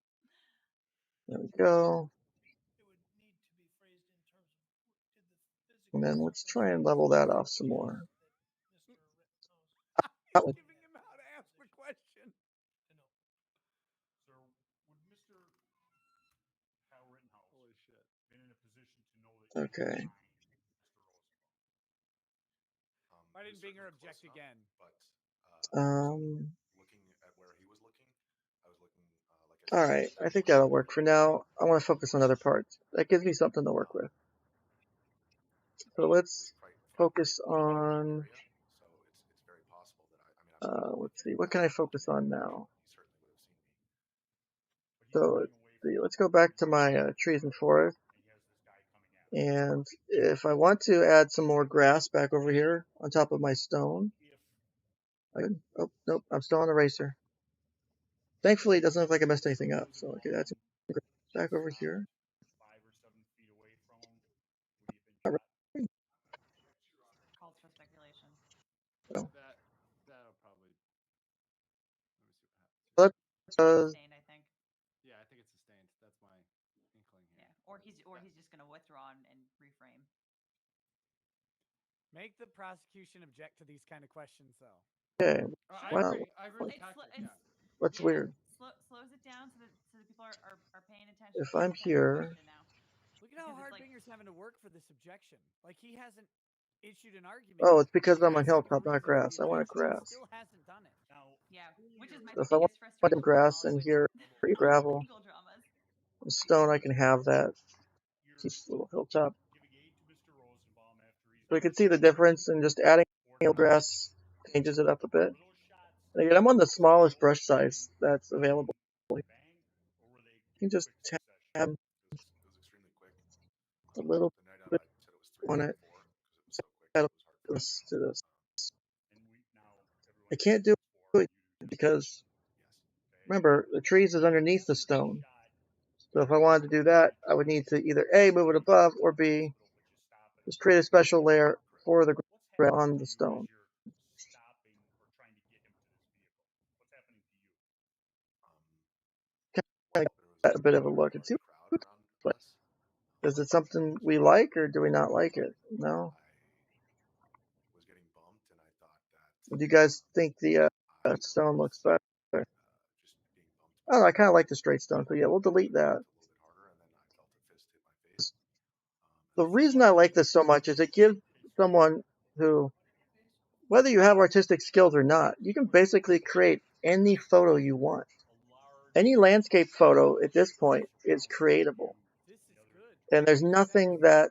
there we go. it would need to be phrased in terms of did the physical And then let's try and level that off some more. Mr. Rittenhouse He's giving him how to ask the question. to know. Sir, would Mr. Kyle Rittenhouse Holy shit. been in a position to know that you Okay. were behind Mr. Rosenbaum? Why He didn't was Binger certainly close object enough, again? But looking at where he was looking, I was looking, like I All said, right, I think that'll work for now. I want to focus on other parts. That gives me something to work with. So it let's was focus quite a on, area. So it's very possible that I'm let's see, what can I focus on now? He certainly would have seen me. But he's So running away from let's go back to my trees and forest. and he has this guy coming at him. And if I want to add some more grass back over here on top of my stone, If oh, nope, I'm still on eraser. Thankfully, it doesn't look like I messed anything up, so I could add some grass back over here. 5 or 7 feet away from him, would he have been shot? Calls for speculation. So That'll probably. Let me see what happens. let's Sustained, I think. Yeah, I think it's sustained. That's my inkling here. Yeah. Or he's just gonna withdraw and reframe. Make the prosecution object to these kind of questions, though. okay. I Wow. agree. I agree with It's, tactic. it's Yeah. What's yeah, weird? slows it down so that people are paying attention. If to I'm the here, question now. Look at how Because it's hard like- Binger's having to work for this objection. Like he hasn't issued an argument. oh, yet. it's because I'm on Asking a hilltop, reason not for grass. the I want objection. He grass. Still hasn't done it. Now, Yeah, which is my So if I want biggest frustration. grass with in here, pretty gravel, legal dramas. stone, I can have that. you're Keep a little hilltop. giving aid to Mr. Rosenbaum after he's So you can see the difference in just adding grass changes it up a bit. Were those shots And again, I'm on the smallest brush size that's available. bang, or were they You can just quick tab succession? It was extremely quick. a little The night of, bit I said it was 3 on or it. 4 because it was so quick. Add It was hard to this to this. And now I everyone can't do knows it you because okay? remember the trees is underneath the stone. Shot, So if I wanted to do that, I would need to either A, move it above, or B, which is stopping. just create a special layer for the What's grass happening on to the you stone. as you're stopping or trying to get him to this vehicle? What's happening to you? Kind of There get was a bit of a look and see crowd around what us. is it something we like or do we not like it? No. I was getting bumped, and I thought that Do you guys think the I stone looks better? just being bumped I don't know. I kind of like the straight stone, so yeah, we'll delete that. a little bit harder, and then I felt a fist hit my face. The reason I like this so much is it gives someone who, whether you have artistic skills or not, you can basically create any photo you want. Any landscape photo at this point is creatable. This is good. And there's nothing that,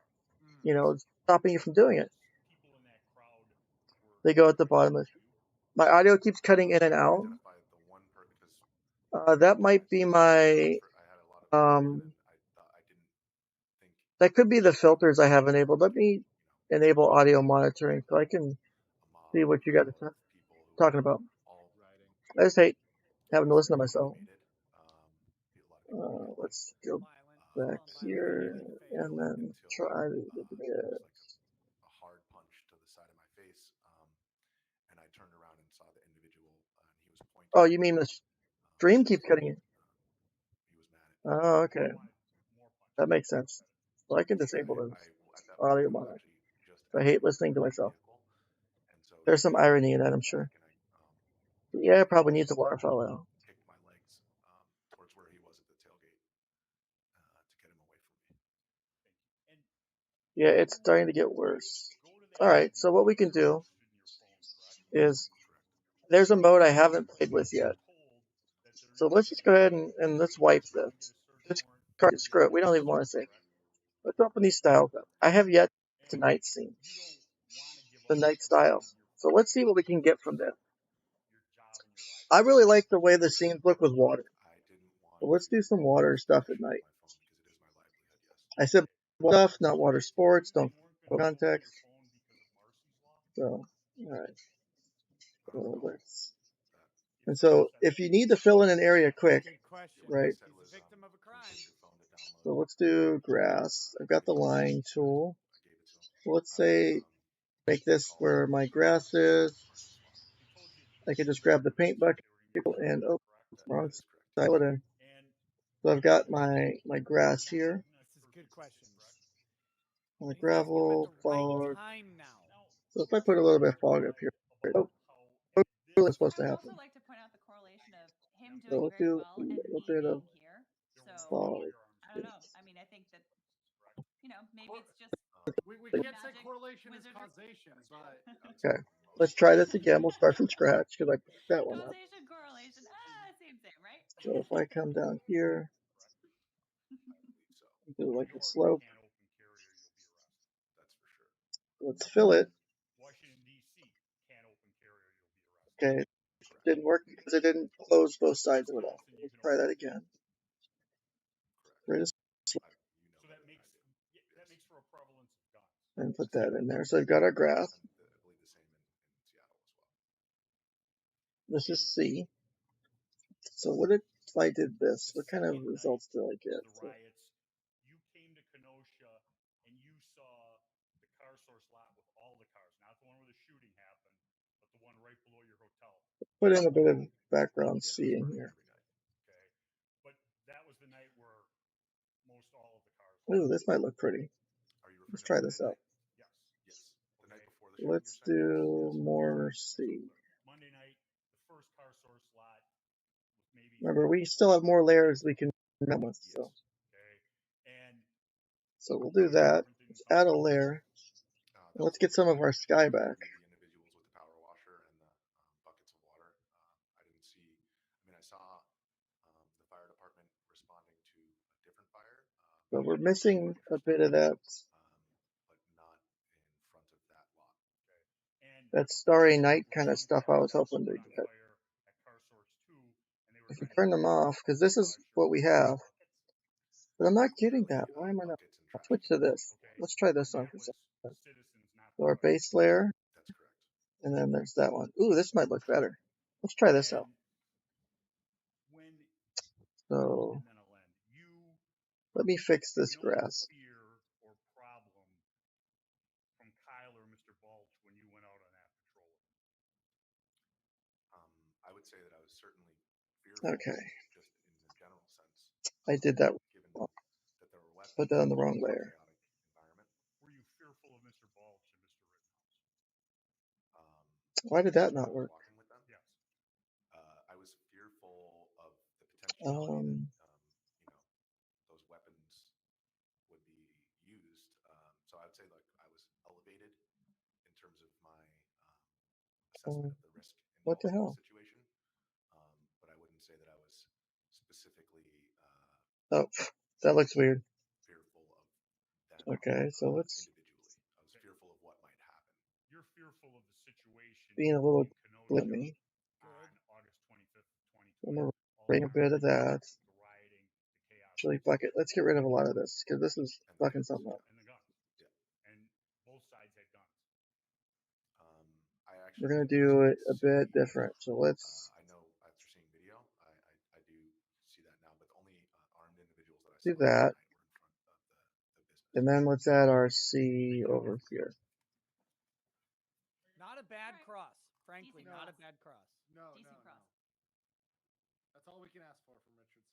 is stopping you from doing it. People in that crowd were They go at the bottom of my audio keeps cutting in and out. Identify the one because That might be my, I had a lot of I didn't think that could be the filters I have enabled. Let me enable audio monitoring so I can a mob see what you guys are people who talking about. all Writing. I just hate having to listen to myself. animated. A lot of people Let's go Violent. back here and then try to it was like a hard punch to the side of my face, and I turned around and saw the individual, and he was pointing. Oh, you mean the stream keeps cutting in? He was mad at me. Oh, okay. That makes sense. So I can disable this At that audio point, monitor. actually just I hate listening to myself. vehicle, and so There's some irony in that, I'm sure. Yeah, it probably needs a waterfall now. kicked my legs towards where he was at the tailgate to get him away from me. Yeah, it's starting to get worse. All right, so what we can do is there's a mode I haven't played with yet. So let's just go ahead and let's wipe this. Just screw it. We don't even want to say. Let's open these styles up. I have yet to night scene. The night styles. So let's see what we can get from this. I really like the way the scenes look with water. So let's do some water stuff at night. I said stuff, not water sports. Don't put context. So, all right. And so if you need to fill in an area quick, Good question. right? He's a victim of So let's do grass. I've got the line tool. I gave it to him. So let's say make this where my grass is. I can just grab the paint bucket and oh, wrong That is correct. side. So I've got my grass here. This is good questions. My And he's asking gravel, about the right fog. time now. So if I put a little bit of fog up here, oh, what's supposed to I would happen? also like to point out the correlation of him So doing let's very do well and a me little bit of being here. So fog. I don't know. I mean, I think that maybe it's just We can't say magic correlation is wizardry. causation, but Okay, let's try this again. We'll start from scratch because I picked that one up. Causation, correlation, same, right? So if I come down here, So do like a slope. Can't open carrier, you'll be arrested. that's for sure. Let's fill it. Washington D.C. can't open carrier, you'll be arrested. Okay, didn't work because it didn't close both sides of it off. Let's try that again. Correct. Create a So that makes for a prevalence of guns. and put that in there. So I've got our graph. I believe the same in Seattle as well. This is C. So what if I did this? What kind of results do I get? The riots, you came to Kenosha and you saw the car source lot with all the cars, not the one where the shooting happened, but the one right below your hotel. Put in a bit of background C in here. Okay, but that was the night where most all of the cars. Ooh, this might look pretty. Are you Let's referring try to this out. Yes. Yes. The night before the shooting. Let's do more C. Monday night, the first car source lot with maybe. Remember, we still have more layers we can mess with. So. Okay. And So we'll do that. Let's add a layer. Let's get some of our sky back. The individuals with the power washer and the buckets of water. I didn't see. I mean, I saw the fire department responding to a different fire. But we're missing a bit of that. But not in front of that lot. Okay. And That starry night kind of stuff I was hoping to get. If we turn them off, because this is what we have. But I'm not getting that. Why am I not? I'll switch to this. Let's try this on for a second. So our base layer. That's correct. And then there's that one. Ooh, this might look better. Let's try this out. So let me fix this grass. Fear or problem from Kyle or Mr. Balch when you went out on that patrol? I would say that I was certainly fearful. Okay. Just in the general sense. I did that. Given that there were weapons. Put that on the wrong layer. Environment. Were you fearful of Mr. Balch and Mr. Rittenhouse? Why did that not work? Walking with them? Yes. I was fearful of the potentiality that, those weapons would be used. So I would say, like, I was elevated in terms of my assessment of the risk What the hell? in the situation. But I wouldn't say that I was specifically Oh, that looks weird. fearful of them. Okay, so let's individually. I was fearful of what might happen. You're fearful of the situation being a little in me. on August 25th, I'm 2020. gonna bring a bit of that. The rioting, the chaos. Actually, bucket. Let's get rid of a lot of this because this is fucking something up. And the guns. Yeah. And both sides had guns. I actually We're gonna do it a bit different. So let's I know after seeing video, I do see that now, but the only armed individuals that I do saw that. were in front of the business. And then let's add our C over here. Not a bad cross, frankly. Decent Not a cross. bad cross. no, Decent no, cross. no. That's all we can ask for from Richards.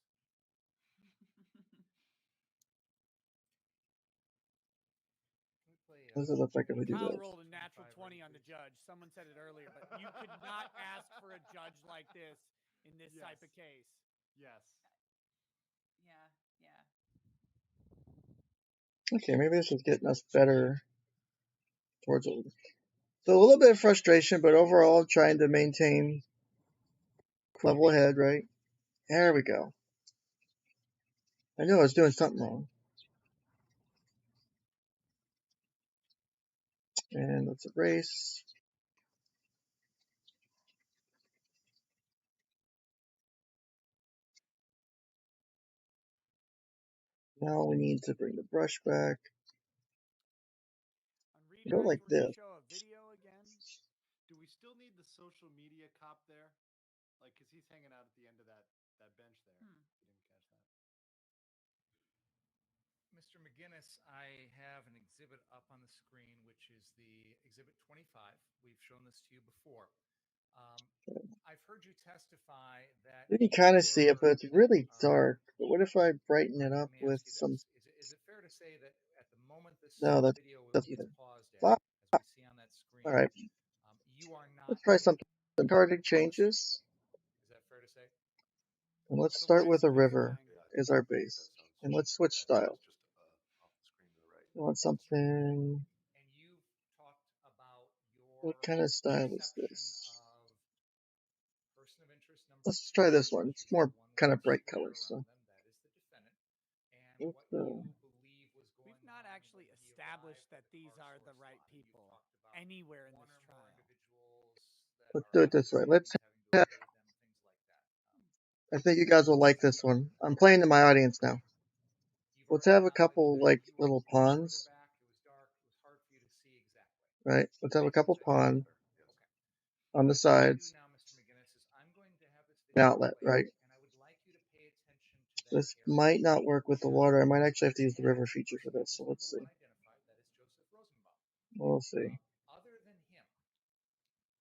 What does it look like if we do Kyle this? rolled a natural 20 on the judge. Someone said it earlier, but you could not ask for a judge like this in this type of case. Yes. Yeah. Okay, maybe this is getting us better towards it. So a little bit of frustration, but overall trying to maintain level head, right? There we go. I knew I was doing something wrong. And let's erase. Now we need to bring the brush back. On Go like redirect, we're gonna this. show a video again. Do we still need the social media cop there? Like, cause he's hanging out at the end of that bench there. You didn't catch that. Mr. McGinnis, I have an exhibit up on the screen, which is the exhibit 25. We've shown this to you before. I've heard you testify that You can kind of see it, but it's really were, dark. But what if I brighten it let up me with ask you some? this. Is it fair to say that at the moment this No, that's video is either. paused Ah, at, as we see on that screen, all right, you are let's not try in something. Carding on the changes, screen? Is that fair to say? and let's The start light with a is river dying. Yeah, I as think our that base, sounds and let's switch yeah, style. it's just off the screen to the right. I want something. And you've talked about your What kind of style is perception this? of person of interest number Let's two, try this one. which It's is more the one with kind of the bright square colors. So around them. That is the defendant. And let's, what you believe was going We've not on actually when he established arrived that at the these car are the source right lot. You people talked about anywhere in one this or more trial. individuals that let's are do it this way. affiliated Let's. and having to evade them, things like that. I think you guys will like this one. I'm playing to my audience now. You've Let's already have a acknowledged couple that like you were little further ponds, back. It was dark. It was hard for you to see exactly. right? Let's have a couple That's ponds fair. Yes. Okay. on the What I'm going to do sides, now, Mr. McGinnis, is I'm going to have this an video outlet, play, right? and I would like you to pay attention to that This area. might not work with the Now, water. I might actually have to use the we have river feature for person of this. So interest let's number see. one identified. That is Joseph Rosenbaum. We'll see. Other than him,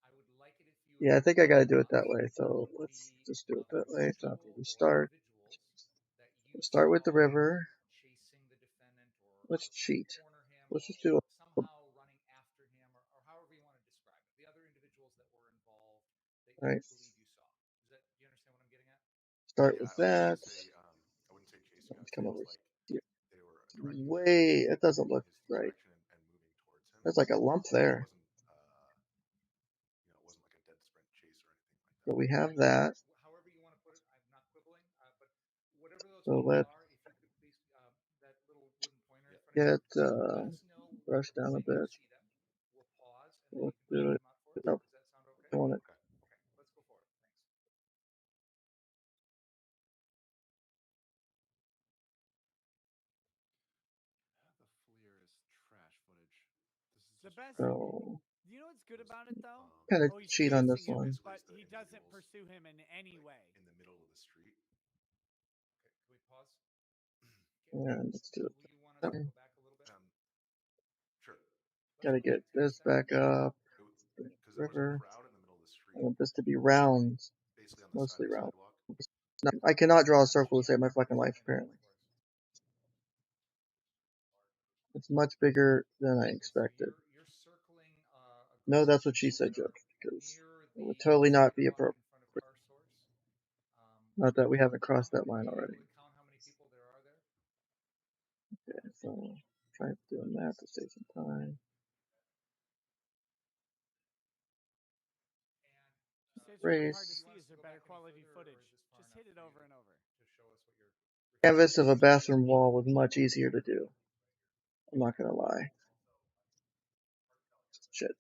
I would like it if you would Yeah, I think I report got to to do it us that way. what So would let's be just do it other that way. So people we or start. individuals that you Start with the saw river. chasing the defendant or Let's trying to cheat. corner him Let's or just do. somehow running after him or however you want to describe it. The other individuals that were involved that you Right. believe you saw. Do you understand what I'm getting at? Start Yeah, with that. I wouldn't say chasing. Let's I'd say come it over was like here. they were directing their Way. attention It doesn't in look his right. direction and moving towards him. There's like a lump It there. wasn't, it wasn't like a dead sprint chase or anything like So that. we have that. However you want to put it, I'm not quibbling, but whatever those So people let's are, if you could please, that little wooden pointer in front of get you, let us know brush down a when you bit. see them. We'll pause and then Let's you can do point it. them out for us. Nope. Does that sound okay? I want it. Okay. Okay, let's go forward. Thanks. The FLIR is trash footage. This is The just best. So You know what's good about it though? kind of Oh, he's cheat on chasing this him, one. but Basically, he it's the doesn't individuals, pursue him in any like, way. in the middle of the street. Okay, can we pause? And let's do Will it. you want us to go back a little bit? Sure. Let's Gotta go get back 10 this seconds. back up. Because there was a River. crowd in the middle of the I street, want this to be round. basically on the side Mostly of the round. sidewalk. I cannot draw a Not circle to cheating. save my fucking life, Explain it, apparently. of course. It's much bigger than I Okay, so expected. you're circling a No, group of that's what she people said, that Joe, are because near it would the totally not be sidewalk appropriate. in front of car source. Not that we haven't crossed that line Are you already. able to count how many people there are there? Okay, so try doing that to save some time. She says it's really hard to Race. see. Is there better quality footage? Just hit it over and over. To show us what you're Canvas of a bathroom wall was much easier to do. I'm not gonna lie. Shit.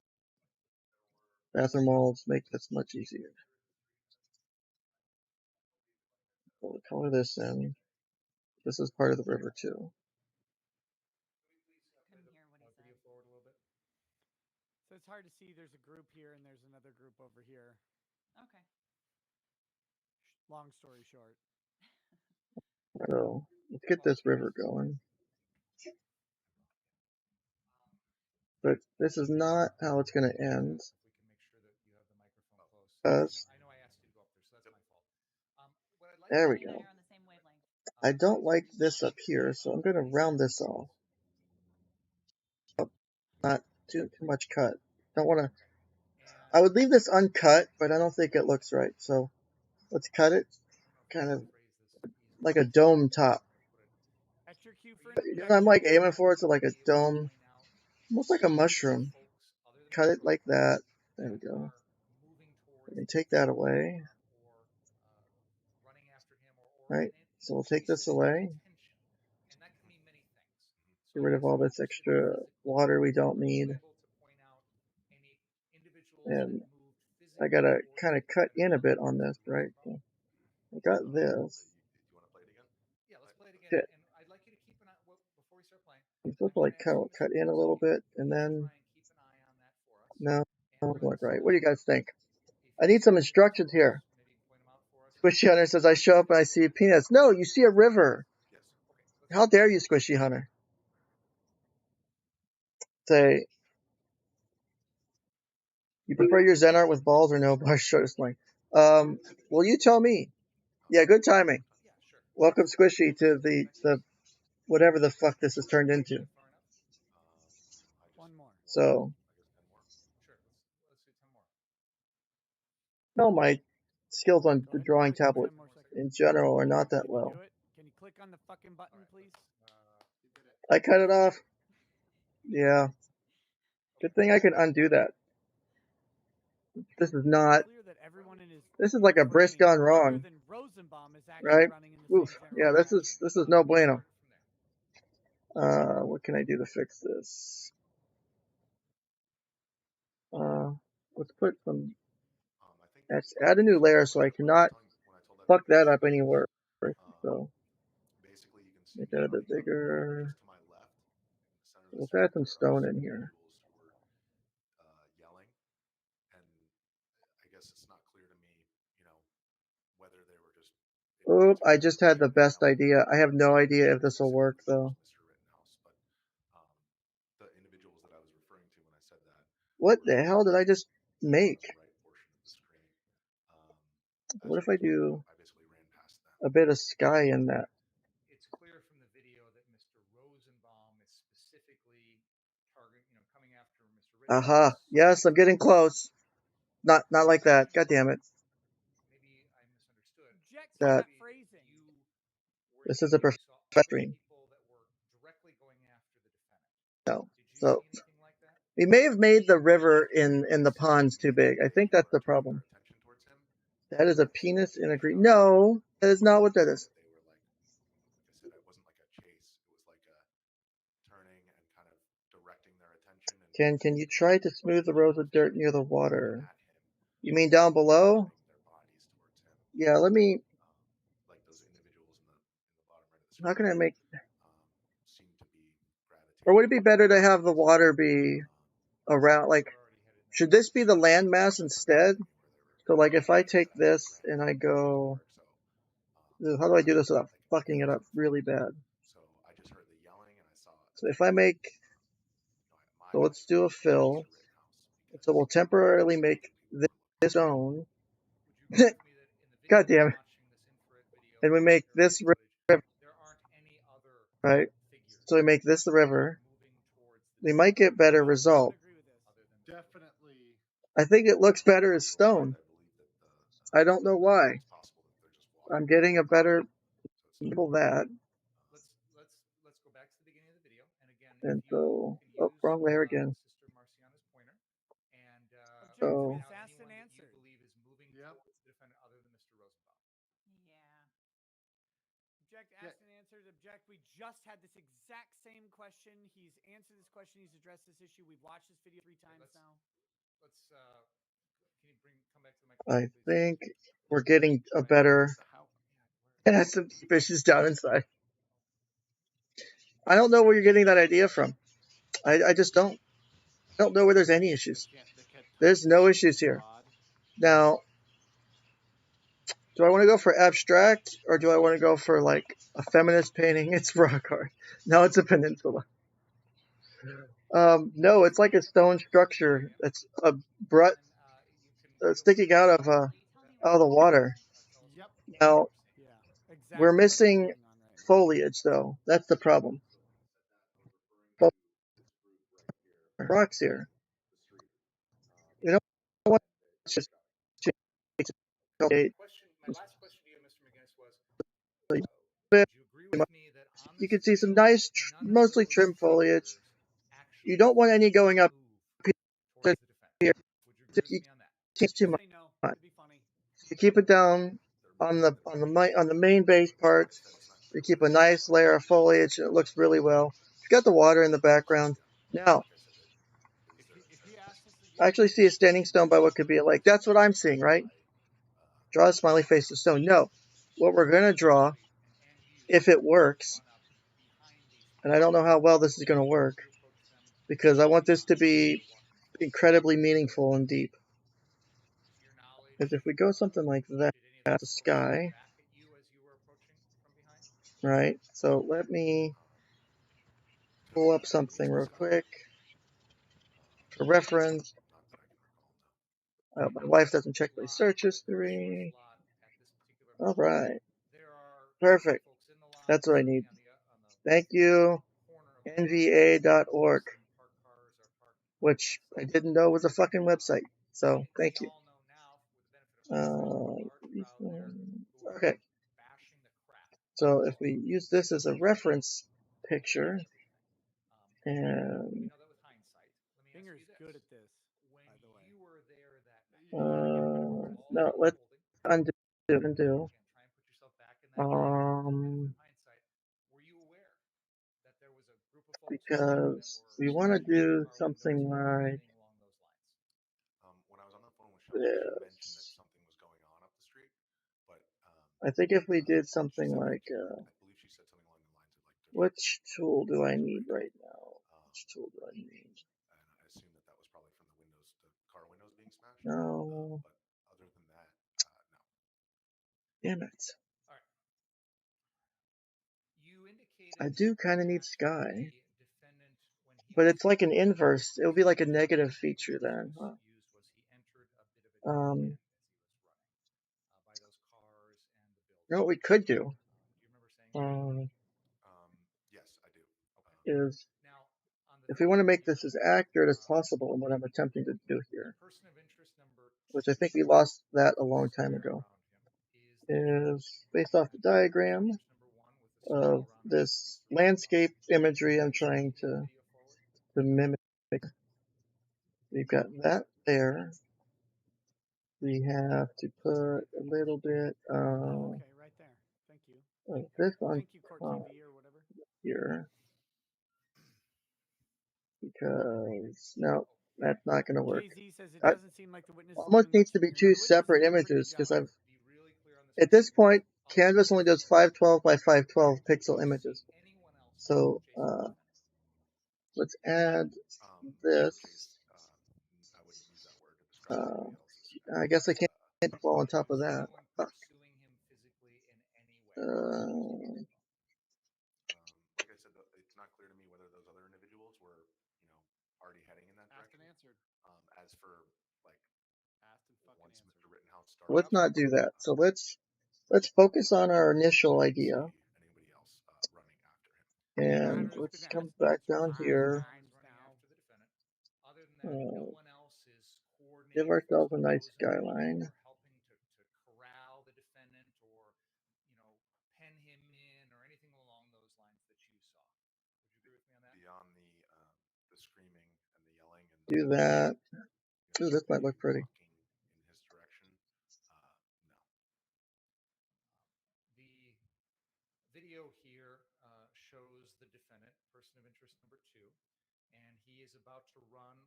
Bathroom walls make this much easier. We'll color this in. This is part of the river too. Couldn't hear what he video said. forward a little bit. So it's hard to see. There's a group here and there's another group over here. Okay. Long story short. So let's get this river going. But this is not how it's gonna end. If we can make sure that you have the microphone close. Because I know I asked you to go up there, so that's my fault. What I'd like there to we do, Tony and I go. are on the same wavelength. I don't like this up here, so I'm gonna round this off. Not too much cut. Don't wanna. I would leave this uncut, but I don't think it looks right. So let's cut it, kind of like a dome top. That's your cue for You know what I'm like aiming for? It's like a dome, almost like a mushroom. Cut it like that. There we go. And take that away. Right. So we'll take this away. and that can mean many things. Get rid of all this extra water we don't need. And I gotta kind of cut in a bit on this, right? So I got this. Do you want to play it again? Yeah, let's play it again. Shit. And I'd like you to keep an eye before we start playing. I'm supposed to like cut in a little bit, and then no, don't look right. What do you guys think? I need some instructions here. Squishy Hunter says I show up and I see peanuts. No, you see a river. Yes. How dare you, Squishy Hunter? say, you prefer your Zen art with balls or no bars? Shortest line. Well, you tell me. Yeah, good timing. Yeah, sure. Welcome, Squishy, to the whatever the fuck this has turned into. Far enough? One more. So, Sure. Let's do 10 more. no, my skills on Go the ahead, drawing click 10 tablet more seconds. in general are not that Can you well. do it? Can you click on the fucking button, please? You did it. I cut it off. Yeah. Good thing I can undo that. This is not. Clear that everyone in his This is like a brisk framing, gone other wrong, than Rosenbaum, is actually right? running in the Oof. same Yeah, general this is no bueno. From there. What can I do to fix this? Let's put some. Let's add a new layer so I cannot fuck that up anywhere. So Basically, you can see make that a bit just bigger. to my left, in the center of the Let's screen, add some stone in here. individuals who were yelling, and I guess it's not clear to me, whether they were just. Oop, I just had the best idea. I have no idea if this will work though. Mr. Rittenhouse, but the individuals that I was referring to when I said that. What the hell did I just make? Right portion of the screen. What if I do I basically ran past them. a bit of sky in that? It's clear from the video that Mr. Rosenbaum is specifically coming after Mr. Rittenhouse. Aha. Yes, I'm getting close. Not like that. God damn it. Maybe I misunderstood. Object to That- that phrasing. This is a Saw professional stream. people that were directly going after the defendant. No. Did you So see anything like that? we may have made the river in the ponds too big. I think that's the problem. That is a penis in a green. No, that is not what that is. They were like I said, it wasn't like a chase. It was like a turning and kind of directing their attention. And Can you try to smooth the roads with dirt near the water? at him, You mean down below? turning their bodies towards him. Yeah, let me. Like those individuals in the bottom right of the screen. How can I make. Seem to be gravitating. Or would it be better to have the water be around? Like, should this be the landmass instead? So, like, if I take this and I go. How do I do this without fucking it up really bad? So I just heard the yelling and I saw it. So if I make. So let's do a fill. So we'll temporarily make this stone. God damn it. And we make this river, There aren't any other right? figures So we make this the river. moving towards the We might get better result. I agree with this. Definitely. I think it looks better as stone. I don't know why. I'm getting a better people that. let's go back to the beginning of the video. And again, And if you so, can use, wrong layer again. Sister Marciana's pointer and Object So- to point this out asked and anyone that you answered. believe is moving Yep. towards the defendant other than Mr. Rosenbaum. Yeah. Object asked and answered. Object. We just had this exact same question. He's answered this question. He's addressed this issue. We've watched this video 3 times now. Let's can you come back to the microphone, I please? think we're getting a better. And that's some fishes down inside. I don't know where you're getting that idea from. I just don't. I don't know where there's any issues. They can't There's touch no the issues here. rod. Now, do I want to go for abstract or do I want to go for like a feminist painting? It's rock art. No, it's a peninsula. No, it's like a stone structure that's a brut sticking out of the water. Yep. Now, Yeah, exactly. we're what I'm missing getting on right now. foliage though. That's the problem. Rocks here. You know what? It's just My last question to you, Mr. McGinnis, was would you agree with me that on you this can see some video, nice, none of mostly those trim foliage. figures actually You don't want any going up move towards the defendant? here. Would you agree with You me on that? can't too much. Say no. It'd be funny. You keep it down on the main base parts. You keep a nice layer of foliage, and it looks really well. You got the water in the background. Now, If he asks us again, I actually see a standing stone by what could be a lake. That's what I'm seeing, right? Draw a smiley face of stone. No, what we're gonna draw, if it works, and I don't know how well this is gonna work, because I want this to be incredibly meaningful and deep. Because if we go something like that, the sky, right? So let me pull up something real quick. For reference, Not that I can recall. No. my wife doesn't check my search history. All right. Perfect. That's what I need. Thank you, NVA.org, which I didn't know was a fucking website. So thank you. Okay. So if we use this as a reference picture, and Finger's good at this, by the way. no, let's undo. Because we want to do something like When I was on the phone with Shelby, she mentioned that this. something was going on up the street, but I think if we did something she said, like, I believe she said something along the lines of like, which tool do I need right now? Which tool do I need? and I assume that that was probably from the windows, the car windows being smashed. No. But other than that, no. Damn it. I do kind of need sky. But it's like an inverse. It would be like a negative feature then. Huh? You know what we could do? Yes, I do. Is if we want to make this as accurate as possible in what I'm attempting to do here, which I think we lost that a long time ago, is based off the diagram of this landscape imagery I'm trying to mimic. We've got that there. We have to put a little bit Okay, right there. Thank you. of this on Thank you, Core TV or whatever. here. Because, no, that's not going to work. KZ says it doesn't seem like the witness is Almost doing needs much. to be No, two the witness is separate doing a pretty good images because job. at this point, Canvas only does 512 by 512 pixel images. So, let's add this. I wouldn't use that word to describe anybody else's. I guess I can't fall on top of that. Fuck. Like I said, it's not clear to me whether those other individuals were, already heading in that direction. As for like, once Mr. Rittenhouse started, let's not do that. So let's focus on our initial idea. Anybody else running after him? And let's come back down here. Give ourselves a nice skyline. Beyond the screaming and the yelling and Do that. Ooh, this might look pretty. in his direction, no. The video here shows the defendant, person of interest number 2, and he is about to run.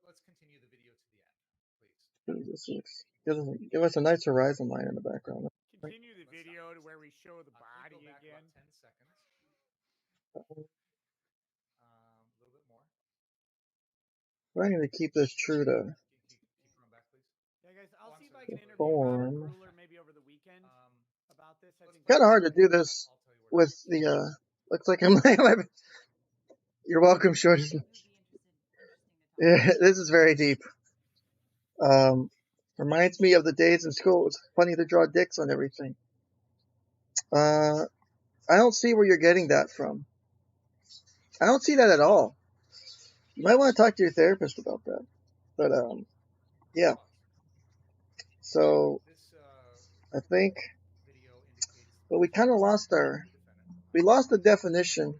Let's continue the video to the end, please. This looks, give us a nice horizon line in the background. Continue the video to where we show the body again. 10 seconds. A little bit more. I'm going to keep this true to Keep going back, please. Yeah, guys, I'll see if I can interview form. Robert Gruler maybe over the weekend about this. I think Kind of hard to do this with the, looks like I'm, you're welcome, Short. Yeah, this is very deep. Reminds me of the days in school. It was funny to draw dicks on everything. I don't see where you're getting that from. I don't see that at all. You might want to talk to your therapist about that. But, yeah. So, I think, well, we kind of lost we lost the definition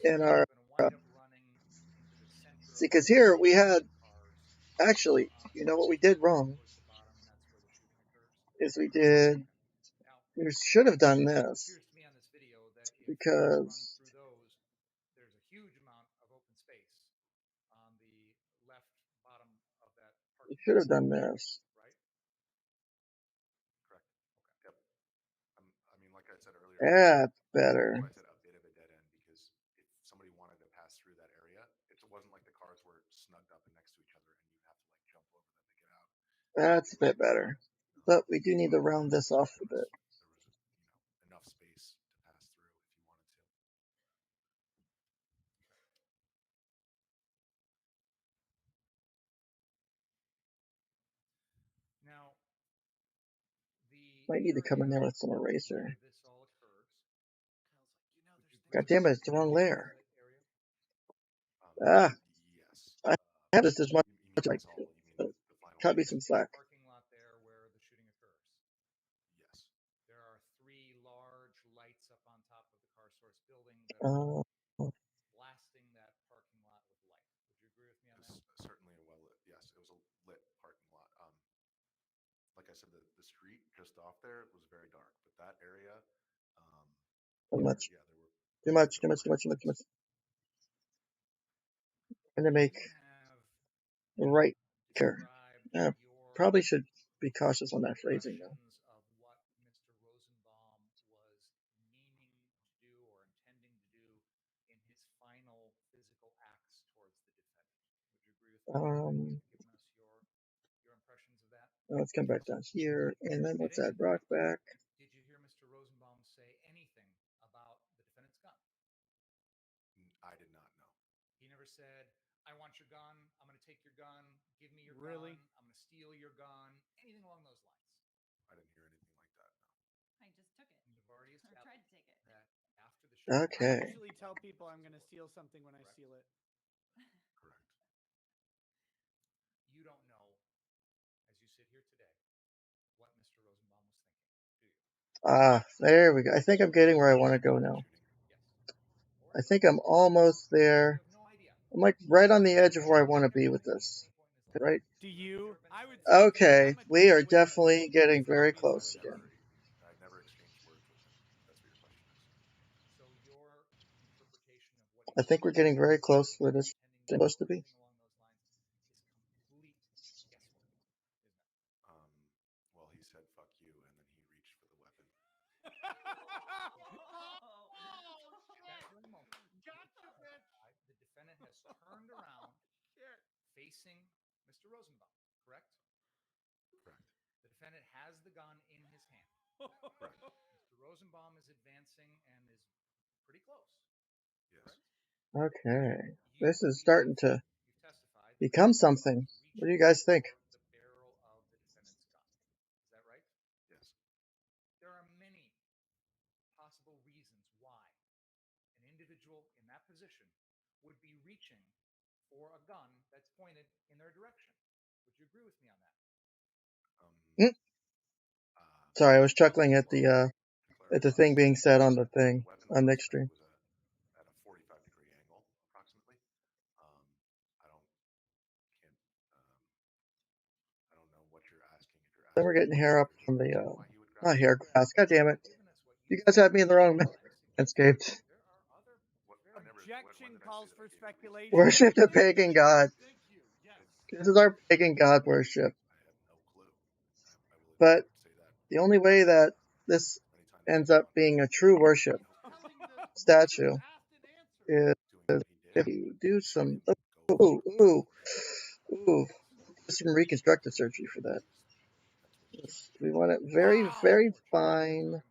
in our, see, because here we had, actually, you know what we did wrong? Is we should have done this. Because there's a huge amount of open space on the left bottom of that park. we should have done this. Right? Correct. Okay. Yep. I mean, like I said earlier, That's better. I said a bit of a dead end because if somebody wanted to pass through that area, it wasn't like the cars were snugged up and next to each other and you'd have to like jump over them to get out. That's a bit better. But we do need to round this off a bit. There was enough space to pass through if you wanted to. Might need to come in there with some where eraser. this all occurs. God damn it, it's the wrong layer. Lit area. Ah, Yes. I have this as much You mean like that's all? You mean the final? cut me some slack. Parking lot there where the shooting occurs. Yes. There are 3 large lights up on top of the car source building that are blasting that parking lot with light. Would you agree with me on that? It's certainly a well lit. Yes, it was a lit parking lot. Like I said, the street just off there was very dark, but that area, Too much. yeah, there were Too much. I'm gonna make You have the right here. described your Probably should be cautious on that phrasing though. impressions of what Mr. Rosenbaum was meaning to do or intending to do in his final physical acts towards the defendant. Would you agree with me? Giving us your impressions of that? Let's come back down here, and then let's add rock back. Did you hear Mr. Rosenbaum say anything about the defendant's gun? I did not know. He never said, I want your gun, I'm going to take your gun, give me your Really? gun, I'm going to steal your gun, anything along those lines. I didn't hear anything like that. No. I just took it. You've already Or tried to take it. that after the shooting. Okay. I usually tell people I'm going to steal something when I steal it. Correct. You don't know, as you sit here today, what Mr. Rosenbaum was thinking, do you? There we go. I think I'm getting where I want to go now. Yes. I think I'm almost there. You have no idea. I'm like right on the edge of where I want to be with this. Right? Do you? I would say Okay, I'm a we are witness. definitely getting very Tell me close something. again. I never exchanged words with him. That's what your question is. So your interpretation of what I think we're getting very close where this is supposed to be. anything along those lines is complete guesswork, isn't it? Well, he said "fuck you," and then he reached for the weapon. That very moment, the defendant has turned around, facing Mr. Rosenbaum. Correct? Correct. The defendant has the gun in his hand. Correct. Mr. Rosenbaum is advancing and is pretty close. Yes. Correct? Okay. You This is believe, starting to you've testified, become something. What do you guys think? the barrel of the defendant's gun. Is that right? Yes. There are many possible reasons why an individual in that position would be reaching for a gun that's pointed in their direction. Would you agree with me on that? Sorry, I was chuckling at the thing being said on the thing on Nick's stream. Was at a 45-degree angle, approximately. I don't know what you're asking. Then we're getting hair up from the not hair grass. God damn it! You guys have me in the wrong landscape. Objection calls for speculation. Worship the pagan god. This is our pagan god worship. I have no clue. But Say that the only way that this ends up being a true worship statue is if you do some do some reconstructive surgery for that. We want it very, very fine,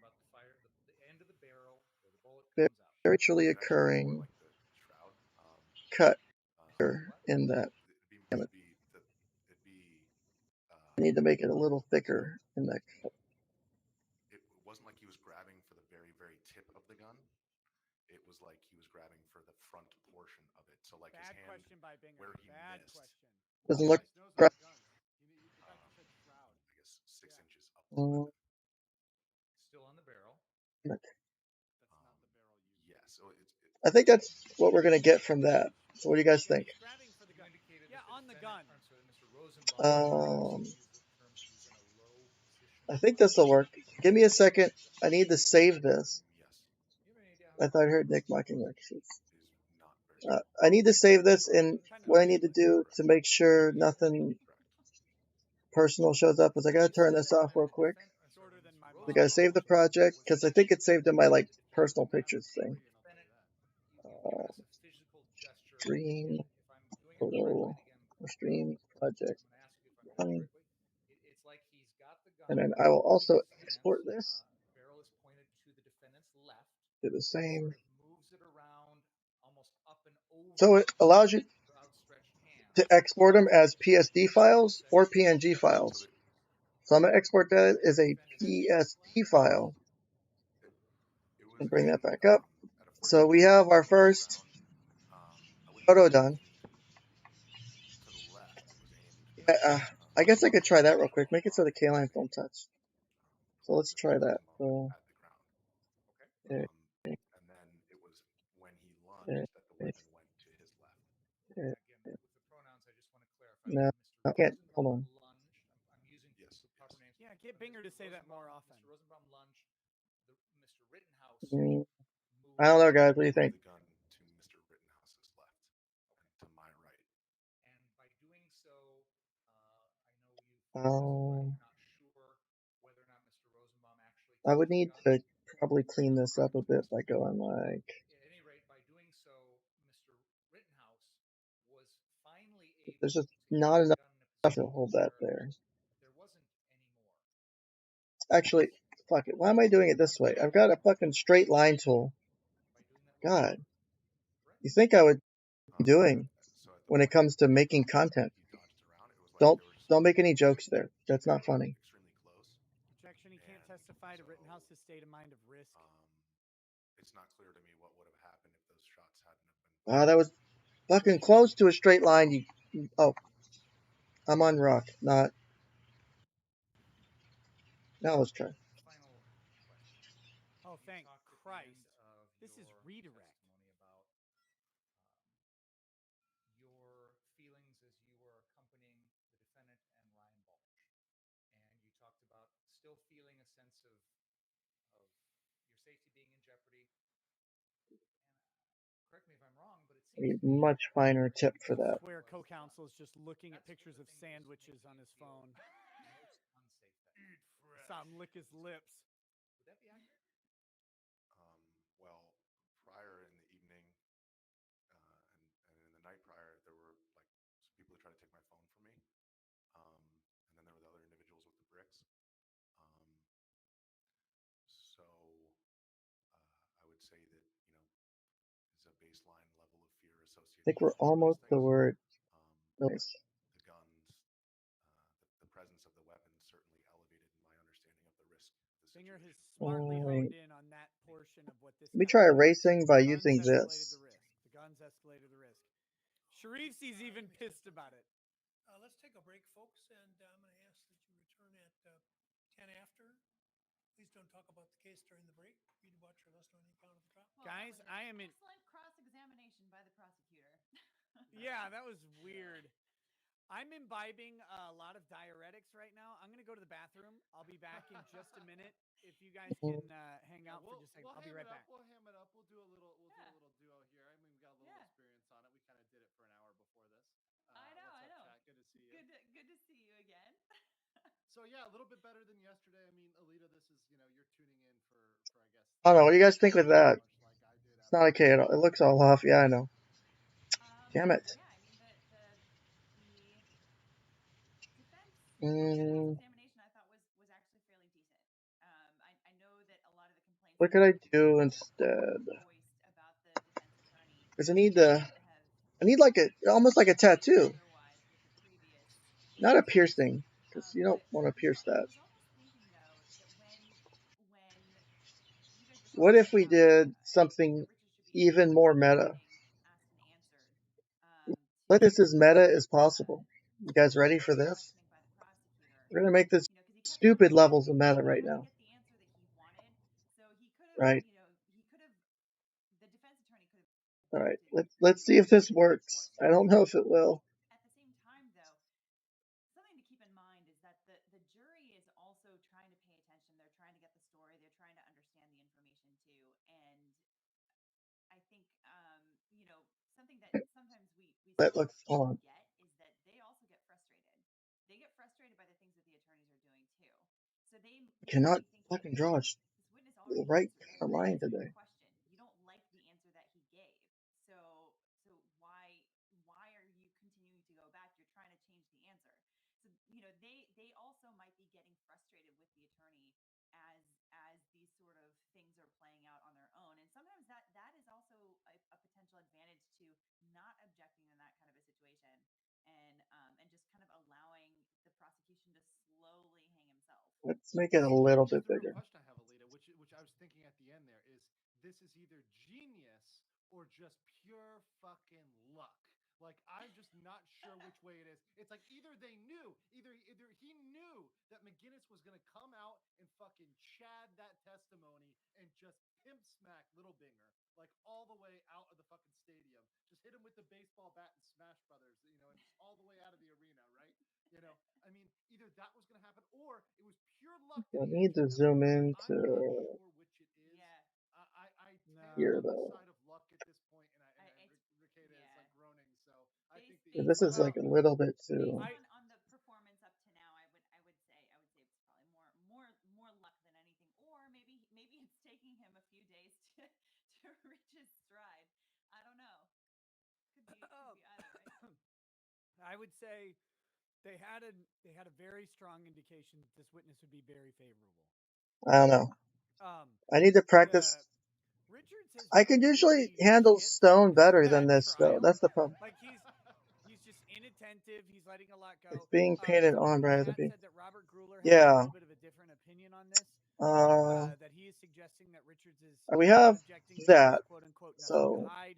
very truly occurring cut here in that. it'd be I need to make it a little thicker in that cut. it wasn't like he was grabbing for the very, very tip of the gun. It was like he was grabbing for the front portion of it. So like Bad his hand, question by Binger. where he Bad missed, question. Doesn't look Knows how guns. The fact you said shroud. I guess 6 inches up the weapon. Still on the barrel. That's not the barrel used. Yeah, so I think that's what we're gonna get from that. So what do you guys think? Grabbing for the gun. indicated Yeah, that on the gun. Mr. Rosenbaum I think this will work. Give me a second. I need to save this. yes, I thought I heard Nick mocking my sheets. is not very I need to save this, and what I need to do to make sure nothing personal shows up is I gotta turn this off real quick. Shorter than my I gotta save the project because I think it's saved in my like personal pictures thing. Stream photo, stream project, and then I will also export this to the same. So it allows you to export them as PSD files or PNG files. So I'm gonna export that as a PSD file It was and bring that aimed back up. at a 40 So we degree have our angle first outbound. I wouldn't say photo it was done. aimed to the left. It was aimed. Yeah, I guess I could try that real quick. Make it so the broadly, K-lines don't touch. So let's with try that. maximum So, at the ground. Okay. eh, And then it was when he eh, lunged that the eh, weapon went to his left. eh. Again, with the pronouns, I just want to clarify. No, I Mr. can't. Hold Rosenbaum on. lunged. I'm using Yes, the proper yes. names. Yeah, get Binger to Mr. say that more Rosenbaum, often. Mr. Rosenbaum lunged. Mr. Rittenhouse Mm, moved. I don't know, guys. What do you think? Moved the gun to Mr. Rittenhouse's left, to my right. And by doing so, I know you specified Um, you're not sure whether or not Mr. Rosenbaum actually I touched would the need gun. to probably clean That's this up correct. a bit Yes. by going like. At any rate, by doing so, Mr. Rittenhouse was finally There's able just to get not the enough gun in a to position hold that where there. there wasn't any more. Actually, fuck it. Why am I doing it this way? I've got a fucking straight line tool. By doing that, God, correct? you think I would be doing So at the when it point comes to that making content? he dodged around, it was like Don't there was don't make any jokes there. That's not funny. extremely close. Objection. He can't And testify to so Rittenhouse's state of mind of risk. it's not clear to me what would have happened if those shots hadn't have been fired. That was fucking close to a straight line. Oh, I'm on rock. Not now. Let's try. Final question. Oh, You thank talked at the Christ. end of This is your redirect. testimony about your feelings as you were accompanying the defendant and Ryan Balch. And you talked about still feeling a sense of your safety being in jeopardy. And correct me if I'm wrong, but it A seems to me much that finer tip for I that. swear co-counsel is just looking at that's pictures the of thing that was sandwiches making on you his feel phone. most unsafe that night. I saw him lick his lips. Would that be accurate? Well, prior in the evening and in the night prior, there were like some people who tried to take my phone from me. And then there were the other individuals with the bricks. So I would say that, is a baseline level of fear I associated think with we're all of those almost the things. word. But Nice. the guns, the presence of the weapons certainly elevated my understanding of the risk of the Singer situation. has smartly Wait. honed in on that portion of what this Let me guy try did. erasing by The guns using escalated this. the risk. The guns escalated the risk. Sharif's even pissed about it. Let's take a break, folks, and I'm going to ask that you return at 10 after. Please don't talk about the case during the break. Read, watch, or listen on any count of the drop. Well, Guys, that was an I am in. excellent cross-examination by the prosecutor. Yeah, that was weird. I'm imbibing a lot of diuretics right now. I'm going to go to the bathroom. I'll be back in just a minute. If you guys can hang out for just a second, I'll be right back. We'll ham it up. We'll do a little duo here. I mean, we got a little Yeah. experience on it. We kind of did it for an hour before this. I know. What's up, chat? Good to see you. Good to see you again. So yeah, a little bit better than yesterday. I mean, Alita, this is you're tuning in for I guess. I don't know. What do you guys think with that? Much like I did. It's not okay at all. It looks all off. Yeah, I know. Damn it. Yeah, I mean the defense Mm, cross-examination I thought was actually fairly decent. I know that a lot of the complaints what that could I have do been instead? voiced about the defense attorney Because I have need like almost like a tattoo, otherwise with the previous not a witnesses. piercing, because you don't want to pierce I that. was almost thinking though that when you guys were What talking if we about did that something Richard should be even more meta? getting asked and answered Let this as meta as to possible. You guys ready for this? questioning by the prosecutor. We're gonna make this Because he kept stupid asking, levels of meta right trying to now, get the answer that he wanted. So he could have, right? the defense attorney could have All right. objected Let's to see if his this answer, of works. course. I don't know if it will. At the same time, though, something to keep in mind is that the jury is also trying to pay attention. They're trying to get the story. They're trying to understand the information too. And I think, something that sometimes we That sort of looks. Hold on. forget is that they also get frustrated. They get frustrated by the things that the attorneys are doing too. So they I might cannot be thinking, fucking draw this witness the already right answered kind of line your today. question. You don't like the answer that he gave. So why are you continuing to go back? You're trying to change the answer. So they also might be getting frustrated with the attorney as these sort of things are playing out on their own. And sometimes that is also a potential advantage to not objecting in that kind of a situation and just kind of allowing the prosecution to slowly hang Let's make it a See, little here's bit the real bigger. question I have, Alita, which I was thinking at the end there is this is either genius or just pure fucking luck. Like I'm just not sure which way it is. It's like either they knew, either he knew that McGinnis was gonna come out and fucking chad that testimony and just pimp smack Littlebinger like all the way out of the fucking stadium. Just hit him with the baseball bat and Smash Brothers, and just all the way out of the arena, right? I mean, either that was going to happen or it was pure luck I that he need ended to up zoom winning. I'm not into sure which it is. Yeah. I tend here on the though. side of luck at this point, and Ricada is like groaning. So I think that This is like a little bit too. Based on the performance up to now, I would say it's probably more luck than anything, or maybe it's taking him a few days to reach his stride. I don't know. Could be either, right? I would say they had a very strong indication that this witness would be very favorable. I don't know. Um, I need to practice. Richards has I been could usually really handle shit stone better at than this though. trial. That's the problem. Like he's just inattentive. He's letting a lot go. It's being painted Someone on in the rather than chat being. said that Robert Gruler has a Yeah. little bit of a different opinion on this. That he is suggesting that Richards is We not have objecting that. because quote unquote nothing So to hide.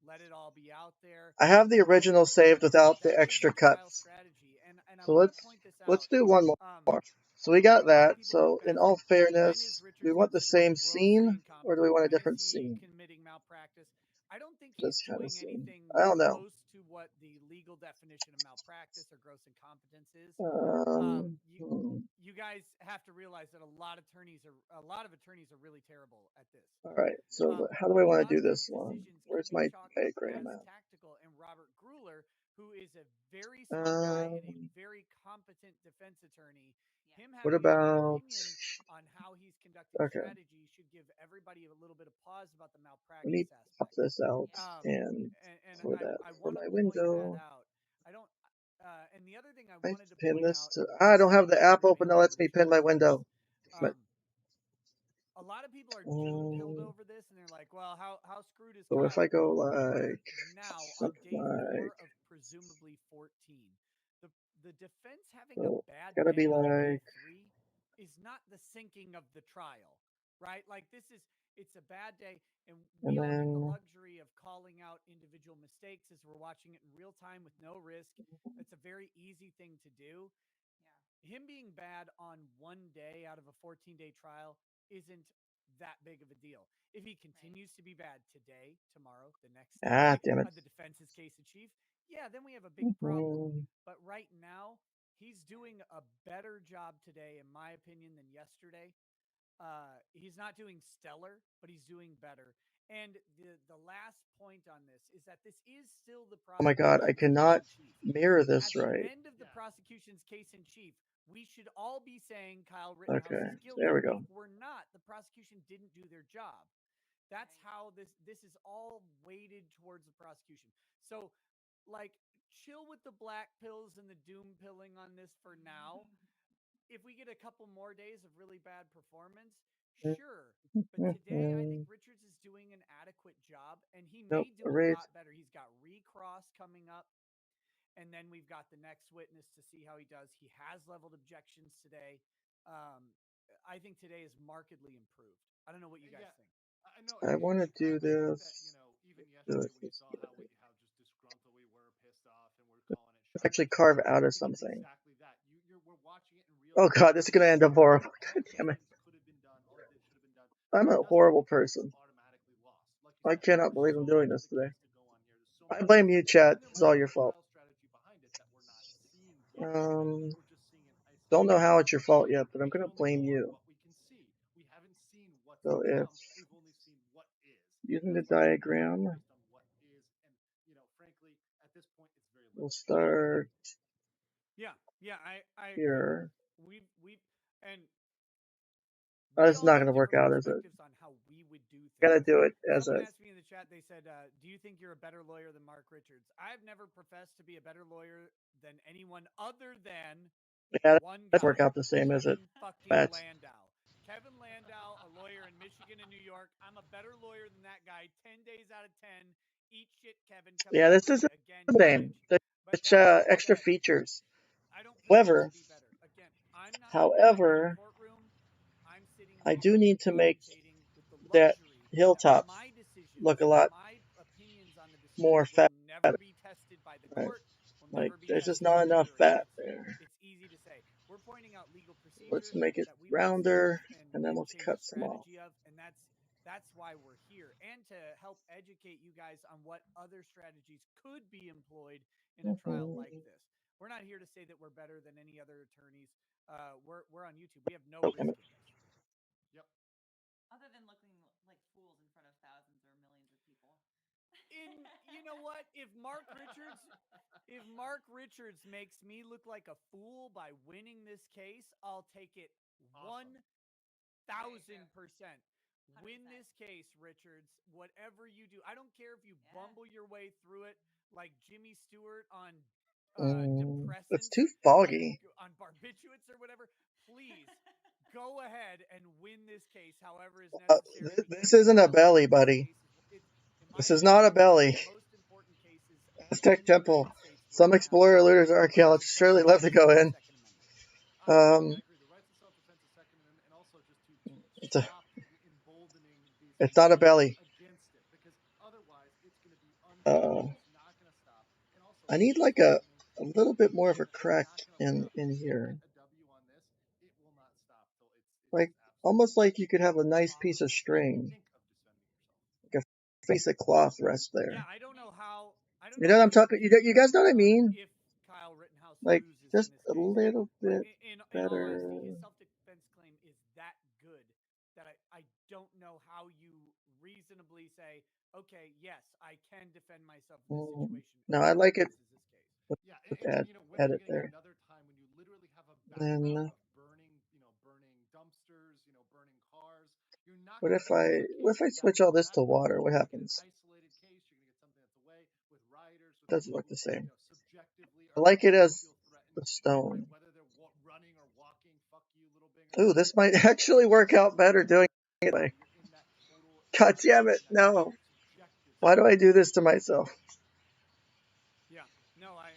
Let it all be out there. I have the original saved without the That is extra a trial cuts. strategy, and I So want to point this out. let's do one more. So we A got lot of that. people So keep in all asking, when is fairness, we Richards want the considered same grossly scene or do we incompetent? want a When is different he scene? committing malpractice? I don't think This he's kind of doing scene. anything I don't know. close to what the legal definition of malpractice or gross incompetence is. You guys have to realize that a lot of attorneys are really terrible at this. All right. So how do I want to do this one? Where's my diagram at? Tactical, and Robert Gruler, who is a very smart guy and a very competent defense attorney, him What having his own about? opinion on how he's conducting strategy should give everybody a little bit of pause about the malpractice Let me pop aspect. this out and for that I for want my to point window. that out. I don't. And the other thing I I wanted to pin point this out. to. I don't have the app open that lets me pin my window. A lot of people are doom pilled over this, and they're like, "Well, how screwed is So Kyle?" if I go like now on day 4 of presumably 14, the defense having a bad gotta day be on like day 3 is not the sinking of the trial, right? Like it's a bad day, and we all get the luxury of calling out individual mistakes as we're watching it in real time with no risk. It's a very easy thing to do. Him being bad on one day out of a 14-day trial isn't that big of a deal. If he continues to be bad today, tomorrow, the next day, damn it. the defense's case in chief, then we have a big problem. But right now, he's doing a better job today, in my opinion, than yesterday. He's not doing stellar, but he's doing better. And the last point on this is that this is still the prosecution's oh my god, I cannot mirror this right. At the end of the prosecution's case in chief, we should all be saying Kyle Rittenhouse is guilty. There we go. If we're not, the prosecution didn't do their job. That's how this is all weighted towards the prosecution. So, like, chill with the black pills and the doom pilling on this for now. If we get a couple more days of really bad performance, sure. But today, I think Richards is doing an adequate job, and he may do a lot better. He's got recross coming up. And then we've got the next witness to see how he does. He has leveled objections today. I think today is markedly improved. I don't know what you guys think. I want to do this. Even yesterday we saw how just disgruntled we were, pissed off, and we're calling it. Let's actually carve out of something. Exactly that. We're watching it in real. Oh god, this is gonna end up horrible. God damn it. I'm a horrible person. I cannot believe I'm doing this today. I blame you, chat. It's all your fault. Don't know how it's your fault yet, but I'm gonna blame you. So if using the diagram, we'll start. I here. We've and it's not gonna work out, is it? On how we would do things. Gotta do it as Someone asked me in the chat. They said, "Do you think you're a better lawyer than Mark Richards?" I've never professed to be a better lawyer than anyone other than one guy. That work out the same, is it? Landau. Kevin Landau, a lawyer in Michigan and New York. I'm a better lawyer than that guy. 10 days out of 10. Eat shit, Kevin. Yeah, this is the same. There's extra features. I don't However, I'm not in the courtroom I do need to make advocating with the that luxury hilltop that my decisions, look a lot my opinions on the more dispute fat. will never be tested by the Right? court, will Like never be there's just tested not by the enough jury. fat there. It's easy to say. We're pointing out legal Let's procedure make it that we must rounder, use and then and let's change the cut some off. strategy of, and that's why we're here, and to help educate you guys on what other strategies could be employed in a trial like this. We're not here to say that we're better than any other attorneys. We're on YouTube. We have no Oh, risk in this. Yep. Other than looking like fools in front of thousands or millions of people. You know what? If Mark Richards makes me look like a fool by winning this case, I'll take it Awesome. 1,000%. Win 100%. this case, Richards. Whatever you do, I don't care if you Yeah. bumble your way through it like Jimmy Stewart on It's depressants, too foggy. on barbiturates or whatever. Please go ahead and win this case, however is necessary. This isn't a belly, buddy. This is not a belly. The most important cases Aztec in the Temple. United States Some right now explorer, looters, are archaeologists surely love to go in. Second Amendment. I agree. The rights of self-defense is Second Amendment, and also just to stop emboldening these. It's not a belly. Against it, because otherwise it's going to be unfair. It's not going to stop. And also, I need like a little bit more of a crack in here. A W on this, it will not stop till it's Like almost like you could have a nice piece of string, think of defending yourself. like a piece of cloth rest there. Yeah, I don't know how. You know what I'm talking? You guys know what I mean? If Kyle Rittenhouse Like loses just in this a case, little but bit in all better. honesty, his self-defense claim is that good that I don't know how you reasonably say, okay, yes, I can defend myself in this situation. No, I like it. Yeah, With and that you know, when are we edit going to there. get another time when you literally have a Then backdrop of burning dumpsters, burning cars? You're not what going to if get I switch all this to water? What happens? An isolated case. You're going to get something that's away with rioters. It doesn't look the same. Subjectively, I like it as feel threatened, the stone. right? Whether they're running or walking, fuck you, little binger. Ooh, this might actually work out better doing it anyway. God damn it, no. Why do I do this to myself? Yeah, no, I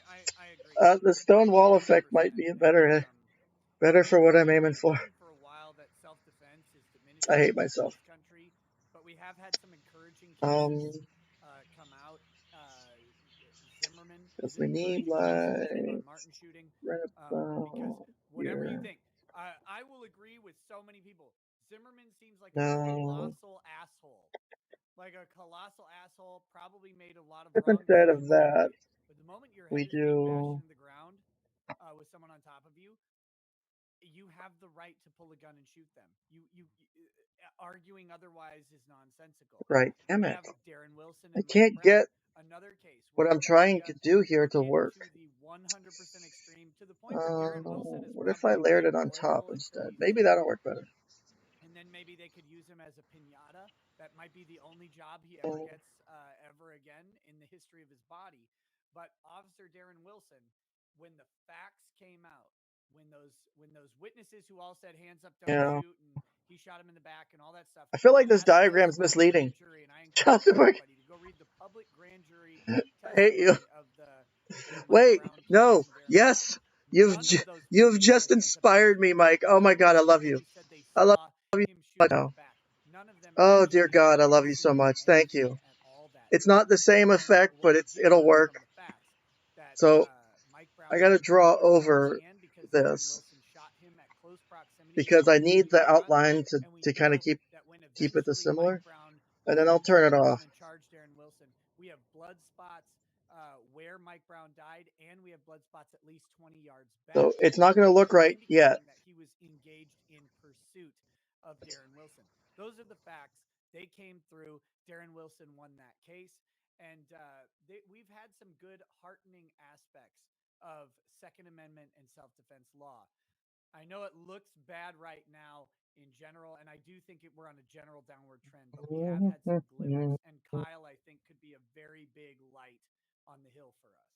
agree. The stone wall effect might be better for what I'm aiming for. For a while that self-defense is diminishing I hate in myself. this country, but we have had some encouraging cases come out. Zimmerman is Because an we need encouraging case, the Trayvon Martin shooting. right Because about whatever you here. think, I will agree with so many people. Zimmerman seems like a No. colossal asshole. Like a colossal asshole, probably made a lot of If wrong instead of decisions. that, But the moment your we head is being bashed do into the ground with someone on top of you, you have the right to pull a gun and shoot them. You arguing otherwise is nonsensical. right. Damn We it. have Darren Wilson I and Mike can't Brown, get another case what where I'm trying to media do here took to it work. to the 100% extreme, to the point where Darren Wilson is What if I probably layered it on top unemployable until instead? he's Maybe dead. that'll work better. And then maybe they could use him as a pinata. That might be the only job he ever gets ever again in the history of his body. But Officer Darren Wilson, when the facts came out, when those witnesses who all said hands up, don't Yeah. shoot, and he shot him in the back and all that stuff. I feel like this has to diagram's testify in the misleading. grand jury, and I encourage everybody to go read the public grand jury I hate you. testimony of the Mike Wait, Brown case no, and Darren yes, Wilson. you've just inspired me, Mike. Oh my God, I love you. I love you so much now. None of them Oh dear actually God, I love you so much. Thank you. at all that It's not the same effect, but it'll work. that So Mike Brown I gotta draw over because Darren this Wilson shot him at close proximity because I need the gun, outline and we to kind of know keep that when it the eventually similar, Mike Brown and then I'll turn it turned off. around and charged Darren Wilson, we have blood spots where Mike Brown died, and we have blood spots at least 20 yards back. So it's not going to look right yet. That he was engaged in pursuit of Darren Wilson. Those are the facts. They came through. Darren Wilson won that case. And we've had some good heartening aspects of Second Amendment and self-defense law. I know it looks bad right now in general, and I do think we're on a general downward trend, but we have had some glimmers. And Kyle, I think, could be a very big light on the hill for us.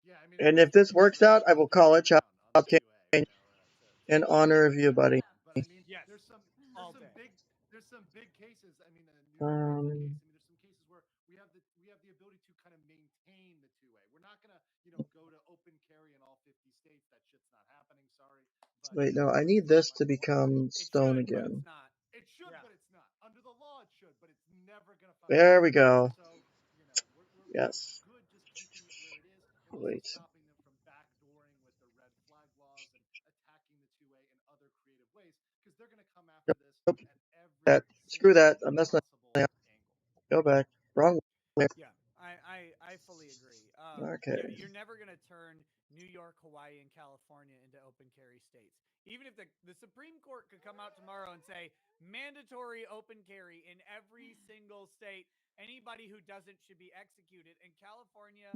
Yeah, I mean, and if this works out, I will call it Child Campaign in honor of you, buddy. But I mean, yes, there's some big cases. I mean, New York case. I mean, there's some cases where we have the ability to kind of maintain the two-way. We're not gonna go to open carry in all 50 states. That shit's not happening. Sorry. But Wait, no, I need this to become stone again. It There we go. So, we're Yes. good just keeping it where it is and also Wait. stopping them from backdooring with the red flag laws and attacking the 2A in other creative ways because they're going to come after this Nope. at every Screw single that. I'm messing possible up. angle. Go back. Wrong. Yeah, I fully agree. Okay. Yeah, you're never going to turn New York, Hawaii, and California into open carry states. Even if the Supreme Court could come out tomorrow and say mandatory open carry in every single state, anybody who doesn't should be executed. And California,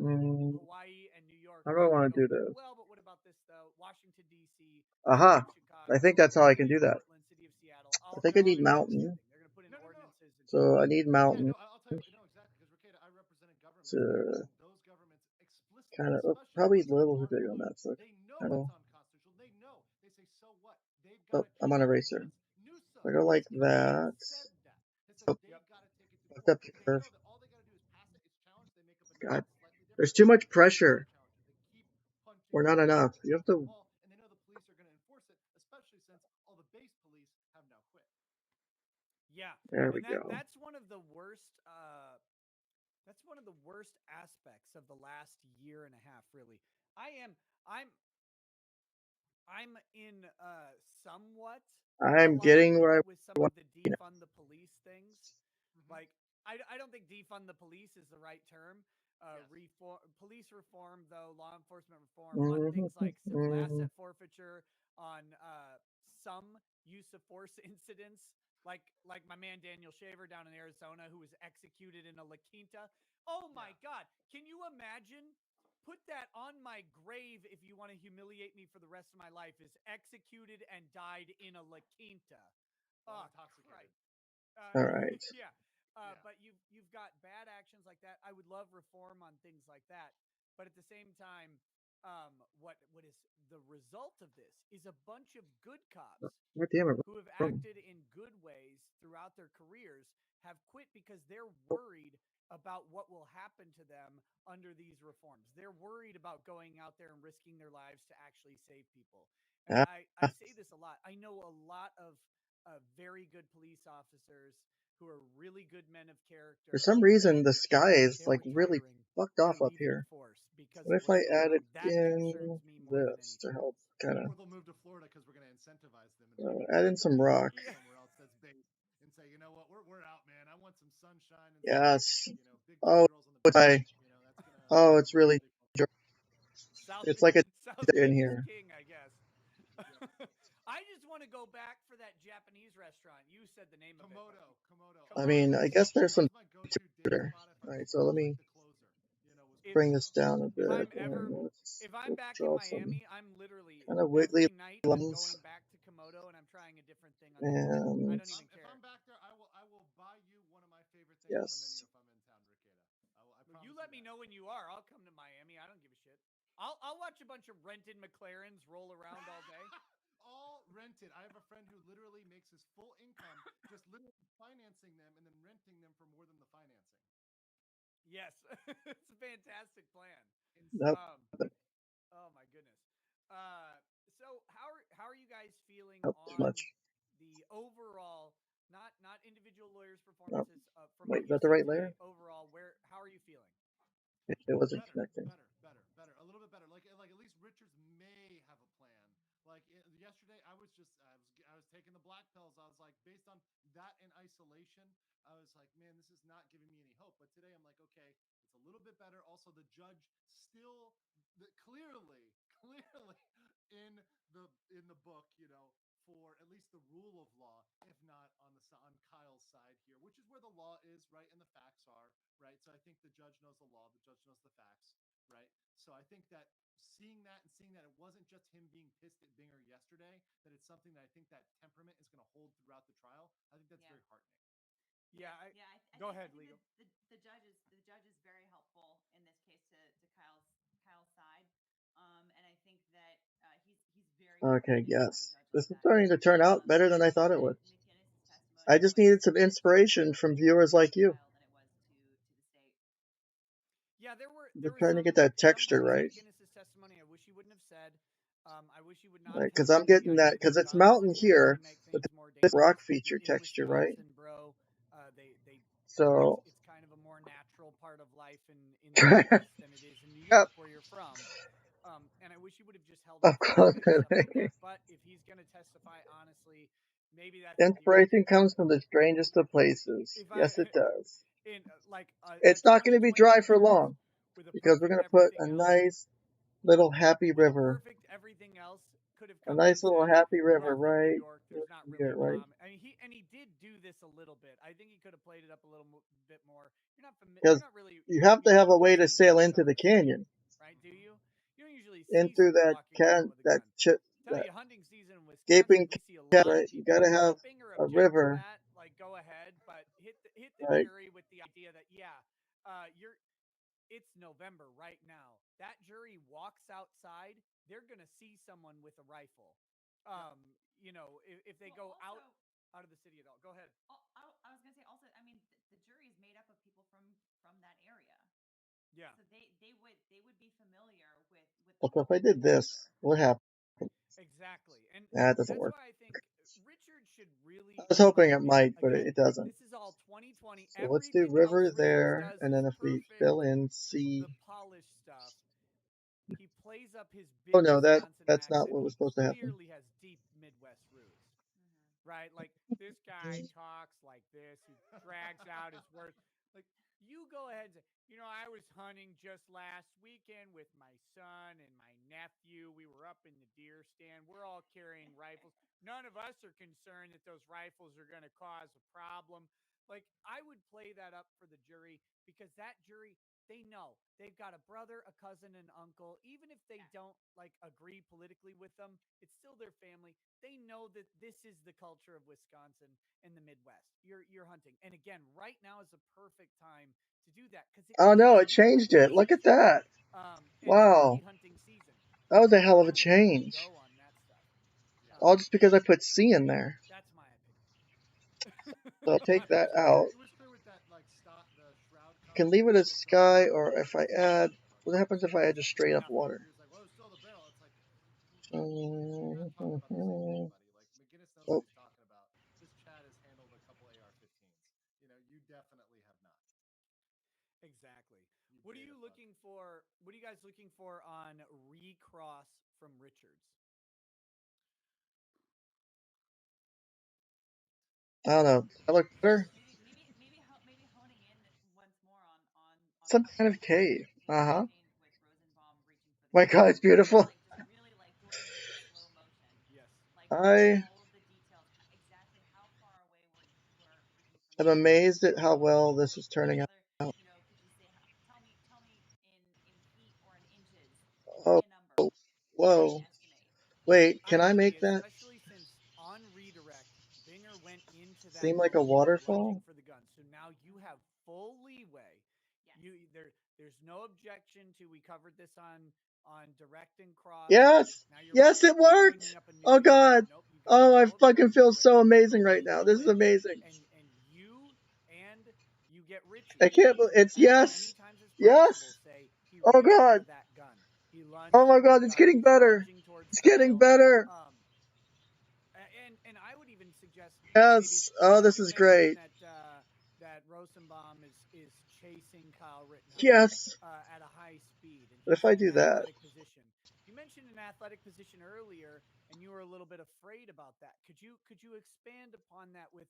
Hawaii, and New York How do I are going want to to go, do this? well, but what about this, though? Washington, D.C., Aha. City of I think Chicago, that's how I can City do of that. Portland, City of Seattle, I think I they're all need going to do the same mountain. thing. They're going to put in No, no, no. ordinances and So I need Yeah, mountain no, I'll tell you. No, exactly. Because Ricada, I represented governments to there, and those governments explicitly, kind of especially the probably ones a that are little bit bigger on hardcore, that. So they know kind it's of. unconstitutional. They know. They say, so what? They've got Oh, to I'm take on it to eraser. Newsom I go like has come out and that. said that. Has said Oh, they've Yep. got to take it to left court. up They here. know that all they got to do is pass it. It's challenged. They make up a new God, law slightly different. there's too much They keep on pressure, challenging. They keep punching or the not wall, enough. You have punching the to. wall, and they know the police are going to enforce it, especially since all the base police have now quit. Yeah, There we and go. that's one of the worst. That's one of the worst aspects of the last year and a half. Really, I'm in somewhat I'm getting aligned where I with some want. of the defund the police things. Like, I don't think defund the police is the right term. Yes. Police reform, though, law enforcement reform on things like civil asset forfeiture, on some use of force incidents, like my man Daniel Shaver down in Arizona, who was executed in a La Quinta. Oh my God! Can you imagine? Put that on my grave if you want to humiliate me for the rest of my life. Is executed and died in a La Quinta. While Oh, intoxicated. Christ. All right. Yeah. Yeah. But you've got bad actions like that. I would love reform on things like that. But at the same time, what is the result of this is a bunch of good cops God damn it. who have Wrong. acted in good ways throughout their careers have quit because they're worried about what will happen to them under these reforms. They're worried about going out there and risking their lives to actually save people. And Ah, I say this a lot. I know a lot of very good police officers who are really good men of for character, some reason, and the sky is they're like really retiring. fucked They're off up leaving here. the force because What of if I what's going added on. That in concerns me more than this to anything help else. kind of Or they'll move to Florida because we're going to incentivize them and bring them add back in some or rock? Yeah. somewhere else that's based and say, you know what, we're out, man. I want some sunshine and Yes. some, big titty Oh, girls on the it's beach. That's oh, gonna it's really. really South It's like a South in Beach is here. king, I guess. Yep. I just want to go back for that Japanese restaurant. You said the name of it. Komodo. I mean, I guess there's That some was my go-to date there. spot if I All was right, so let like me the closer. Was If bring Komodo. this down a if bit. I'm And ever let's if I'm back in draw some Miami, I'm literally kind of wiggly every night I'm lines. going back to Komodo and I'm trying a different thing on the menu. I And don't even If care. I'm back there, I will buy you one of my favorite things on the yes, menu if I'm in town, Ricada. I promise You let me that. know when you are. I'll come to Miami. I don't give a shit. I'll watch a bunch of rented McLarens roll around all day. All rented. I have a friend who literally makes his full income just literally financing them and then renting them for more than the financing. Yes, it's a fantastic plan. that, Oh my goodness. So how are you guys feeling not too on much. the overall, not individual lawyers' Oh, performances from wait, what is that you've the seen right today? layer? Overall, how are you feeling? It wasn't Better. connecting. A little bit better. Like at least Richards may have a plan. Like yesterday, I was taking the black pills. I was like, based on that in isolation, I was like, man, this is not giving me any hope. But today, I'm like, okay, it's a little bit better. Also, the judge still clearly in the book, for at least the rule of law, if not on Kyle's side here, which is where the law is, right, and the facts are, right. So I think the judge knows the law, the judge knows the facts, right. So I think that seeing that it wasn't just him being pissed at Binger yesterday, that it's something that I think that temperament is going to hold throughout the trial. I think that's very heartening. Yeah. Go ahead, I think Legal. the judge is very helpful in this case to Kyle's side, and I think that he's very Okay, fortunate to have a yes. judge This like is that. starting to turn out better than I thought it would. I just needed some inspiration from viewers like you. Than it was to the state. Yeah, there were Just trying to get that some texture things right. in McInnes's testimony I wish he wouldn't have said. I wish he would not have Because held I'm on to the getting that, idea because that it's guns mountain inherently here, make but things more this rock dangerous. feature In texture, right? Wisconsin, bro, they So it's part of life in the Midwest than it is in New Yep, York, where you're from. And I wish he would have just held of off on course. saying stuff like that. But if he's going to testify honestly, maybe that's what he would do. Inspiration comes from the strangest of places. If I Yes, it does. in like a It's not going to be 2020 dry for Richards long with a because we're perfect going to put everything a else, nice little happy with a river, perfect everything else, could have a come in nice and little said, happy "We're river off to New right York. There's not really here, a right? problem." I mean, he did do this a little bit. I think he could have played it up a little bit more. You're Because not really you have you to have don't a way to see sail guns into on the the street, canyon, right? Do you? You don't usually in see through someone that walking around with a gun. Tell that you, hunting season in Wisconsin, gaping we see a cat, lot of right? You people got to have camping or a object to river, that. Like, go ahead, but hit the right? jury with the idea that you're it's November right now. That jury walks outside, they're gonna see someone with a rifle. If they Well, go also, out of the city at all. Go ahead. I was going to say also, I mean, the jury is made up of people from that area. Yeah, So they would be familiar with the Okay, if I whole did this, culture. what happened? exactly. And That doesn't that's work. why I think Richard should I really was hoping like it might, but again. it doesn't. This is all 2020. So let's do Everything else river Richards there, does and is then if we perfect. fill in C. The polished stuff. He plays up his Oh big no, Wisconsin that's not accent. what He was supposed to happen. clearly has deep Midwest roots, Hmm. right? Like this guy talks like this. He drags out his words. Like you go ahead and say, I was hunting just last weekend with my son and my nephew. We were up in the deer stand. We're all carrying rifles. None of us are concerned that those rifles are going to cause a problem. Like I would play that up for the jury because that jury they know they've got a brother, a cousin, an uncle. Even if they don't like agree politically with them, it's still their family. They know that this is the culture of Wisconsin and the Midwest. You're hunting, and again, right now is a perfect time to do that because it Oh no, is it deer changed hunting it. Look at season, that. and turkey Wow, hunting season. that was a hell of I a would let him change. go on that stuff. Yeah. All just because I put C in there. That's my opinion. So I take that out. It was clear with that the shroud Can comment. leave it That as was something sky, that or if I was add, talking what about happens this. if I add just straight up He water? was like, "Well, it's still the barrel." It's like you're not talking about the same thing, buddy. Like McGinnis knows what Oh, he's talking about. This Chad has handled a couple AR-15s. You definitely have not. Exactly. You What are beta you fuck. looking for? What are you guys looking for on recross from Richards? I don't know. Does that look better? Maybe honing in once more on Some that kind of picture cave. that Uh you huh. obtained with Rosenbaum reaching for the My gun. God, it's beautiful. Just really like going into slow motion, Yes. like I all of the details. Exactly how far away were you from am the gun? amazed at how well this is turning out. Whether could you say tell me in feet or in inches? Give Oh, me a number. Try and whoa. estimate. Wait, I can I agree, make that especially since on redirect, Binger went into that seem like a moment lunging waterfall? for the gun. So now you have full leeway. Yes. There's no objection to we covered this on direct and cross. Yes. Now Yes, it you're bringing worked. up a new Oh, issue. God. Nope, you got Oh, I no fucking objection feel to it. so amazing Go right now. This is ahead amazing. and you get I Richie can't believe it's as yes. many times as possible. Yes. Say he Oh, reached God. for that gun. He Oh, lunged my for the God. It's gun. getting He's better. lunging towards It's the getting barrel. better. And I would even suggest maybe Yes. Oh, this you is mentioned great. that Rosenbaum is chasing Kyle Rittenhouse Yes. at a high speed, and But he's if I in an do that, athletic position. You mentioned an athletic position earlier, and you were a little bit afraid about that. Could you expand upon that with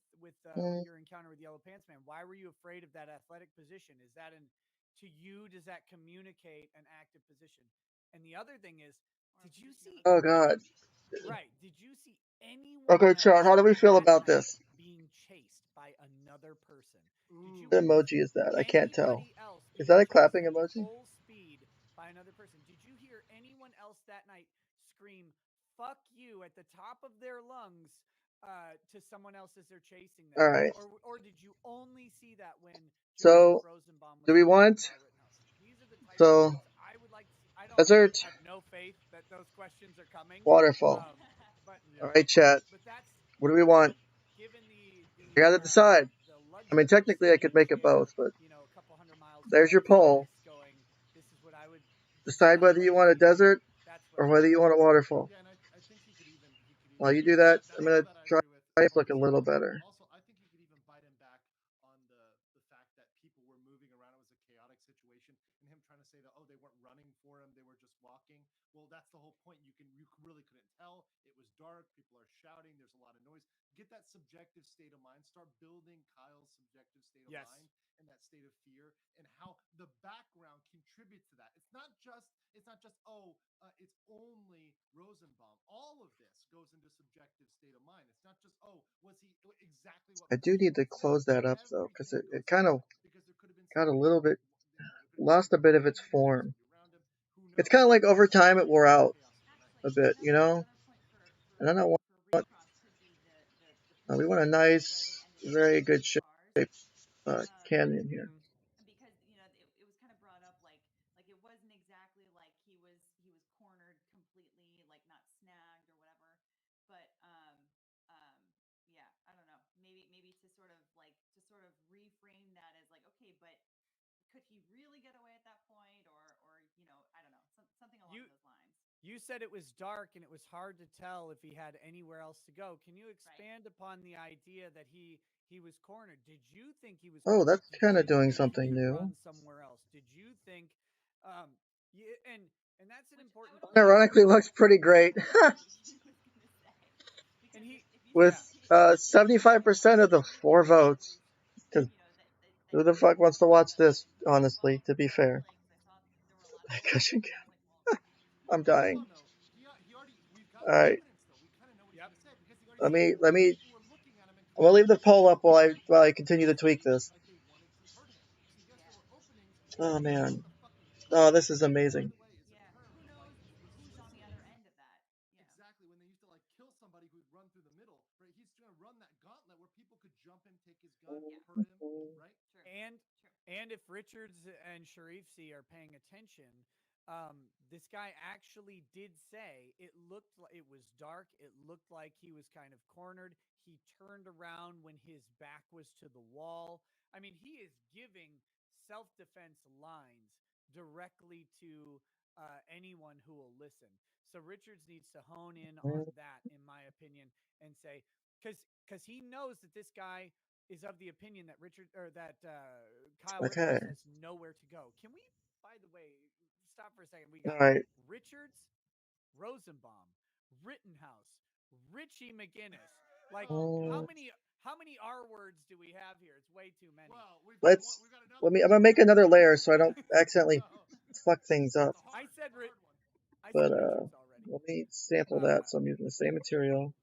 mm, your encounter with Yellow Pants Man? Why were you afraid of that athletic position? Is that to you? Does that communicate an active position? And the other thing is, Or a did you position of see oh, authority. God. Right. Did you see anyone Okay, Chad, else how do we feel that about night this? being chased by another person? Did you What Ooh. emoji is that? I can't tell. anybody else Is being that a chased clapping at emoji? full speed by another person? Did you hear anyone else that night scream "fuck you" at the top of their lungs to someone else as they're chasing them? All right. Or did you only see that when Joseph So, Rosenbaum was do we chasing want Kyle Rittenhouse? These are the types of so things I would like to see. desert I have no faith that those questions are coming. waterfall? Um, but All Yeah. right, chat. that's What do we again, want? given I gotta decide. the I mean, luxurious technically, I could make it wheelchair, both, but a couple hundred miles there's your away from poll. this, going, this is Decide what I'd whether like you to want a see happen. desert That's what or I would whether do. you want a waterfall. Yeah, and I think he could even While you do that, that I'm all gonna that I try agree with to as look long a as he little doesn't. better. Also, I think he could even bite him back on the fact that people were moving around. It was a chaotic situation, and him trying to say that, oh, they weren't running for him, they were just walking. Well, that's the whole point. You really couldn't tell. It was dark. People are shouting. There's a lot of noise. Get that subjective state of mind. Start building Kyle's subjective state of Yes. mind and that state of fear, and how the background contributes to that. It's not just it's only Rosenbaum. All of this goes into subjective state of mind. It's not just, oh, was he exactly what I Mr. do need to Pinky said. close that up though, because Everything it goes kind into of it, because there could have been got a somebody little bit there could have been lost a somebody bit of its behind him, form. somebody around him. Who It's knows? kind of like over time it wore out Actually, a bit, you know. another point And I don't want. for recross could be the We want a positioning of where they nice, ended up very parking good the shape cars. canyon here. Mhm. Because it was kind of brought up like it wasn't exactly like he was cornered completely, like not snagged or whatever. But um yeah, I don't know. Maybe to sort of reframe that as like, okay, but could he really get away at that point, or I don't know, something along You those lines. you said it was dark and it was hard to tell if he had anywhere else to go. Can you Right. expand upon the idea that he was cornered? Did you think he was Oh, cornered? that's Did kind of you doing think he something could new. run somewhere else? Did you think um yeah, and that's an Which I important would only point. Ironically, looks pretty great. I was gonna say, And because he if you With yeah. see if you see the 75% of the picture 4 votes. Because that who he the fuck wants to posted, watch that this? was like, Honestly, well, to be fair, because I saw there were a lot of people Gushing. watching. I was like, well, I'm Well, hold dying. on though. He already we've got All the right, evidence though. We kind of know what he's Yep. going to say, because he already let said me. people were looking at him and I'm gonna leave clapping the like poll up while I like continue to tweak this. like they wanted to hurt him. So yes, there yeah, were openings, but Oh they didn't man. want the fucking Oh, turn. this is Which, by amazing. the way, is a yeah. term Who that knows was who's on the Swiss other used. end of that? Exactly, when they used to like kill somebody who'd run through the middle, right? He's going to run that gauntlet where people could jump him, take his gun, Yeah, hurt him, right? true, And true. and if Richards and Sharifsi are paying attention, this guy actually did say it looked like it was dark. It looked like he was kind of cornered. He turned around when his back was to the wall. I mean, he is giving self-defense lines directly to anyone who will listen. So Richards needs to hone in on that, in my opinion, and say because he knows that this guy is of the opinion that Kyle Okay. Rittenhouse has nowhere to go. Can we, by the way, stop for a second? We All got right. Richards, Rosenbaum, Rittenhouse, Richie McGinnis. Like Oh how Mm, God. many R words do we have here? It's way too many. Well, let's we've got another let me. one I'm gonna coming make up. another So layer so I don't accidentally so fuck things up. it's a I said hard one. I But said Richards already. let me sample Uh, that so I'm using the same material.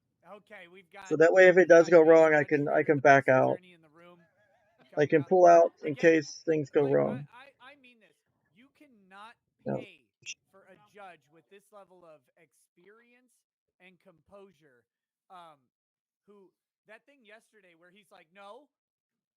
okay, So that way, if it does go Ace wrong, I Judge can the back best out. attorney in the room, I coming can up. pull out in Again, case things go like wrong. I mean this. You cannot No. pay for a judge with this level of experience and composure. Um, who that thing yesterday where he's like, no,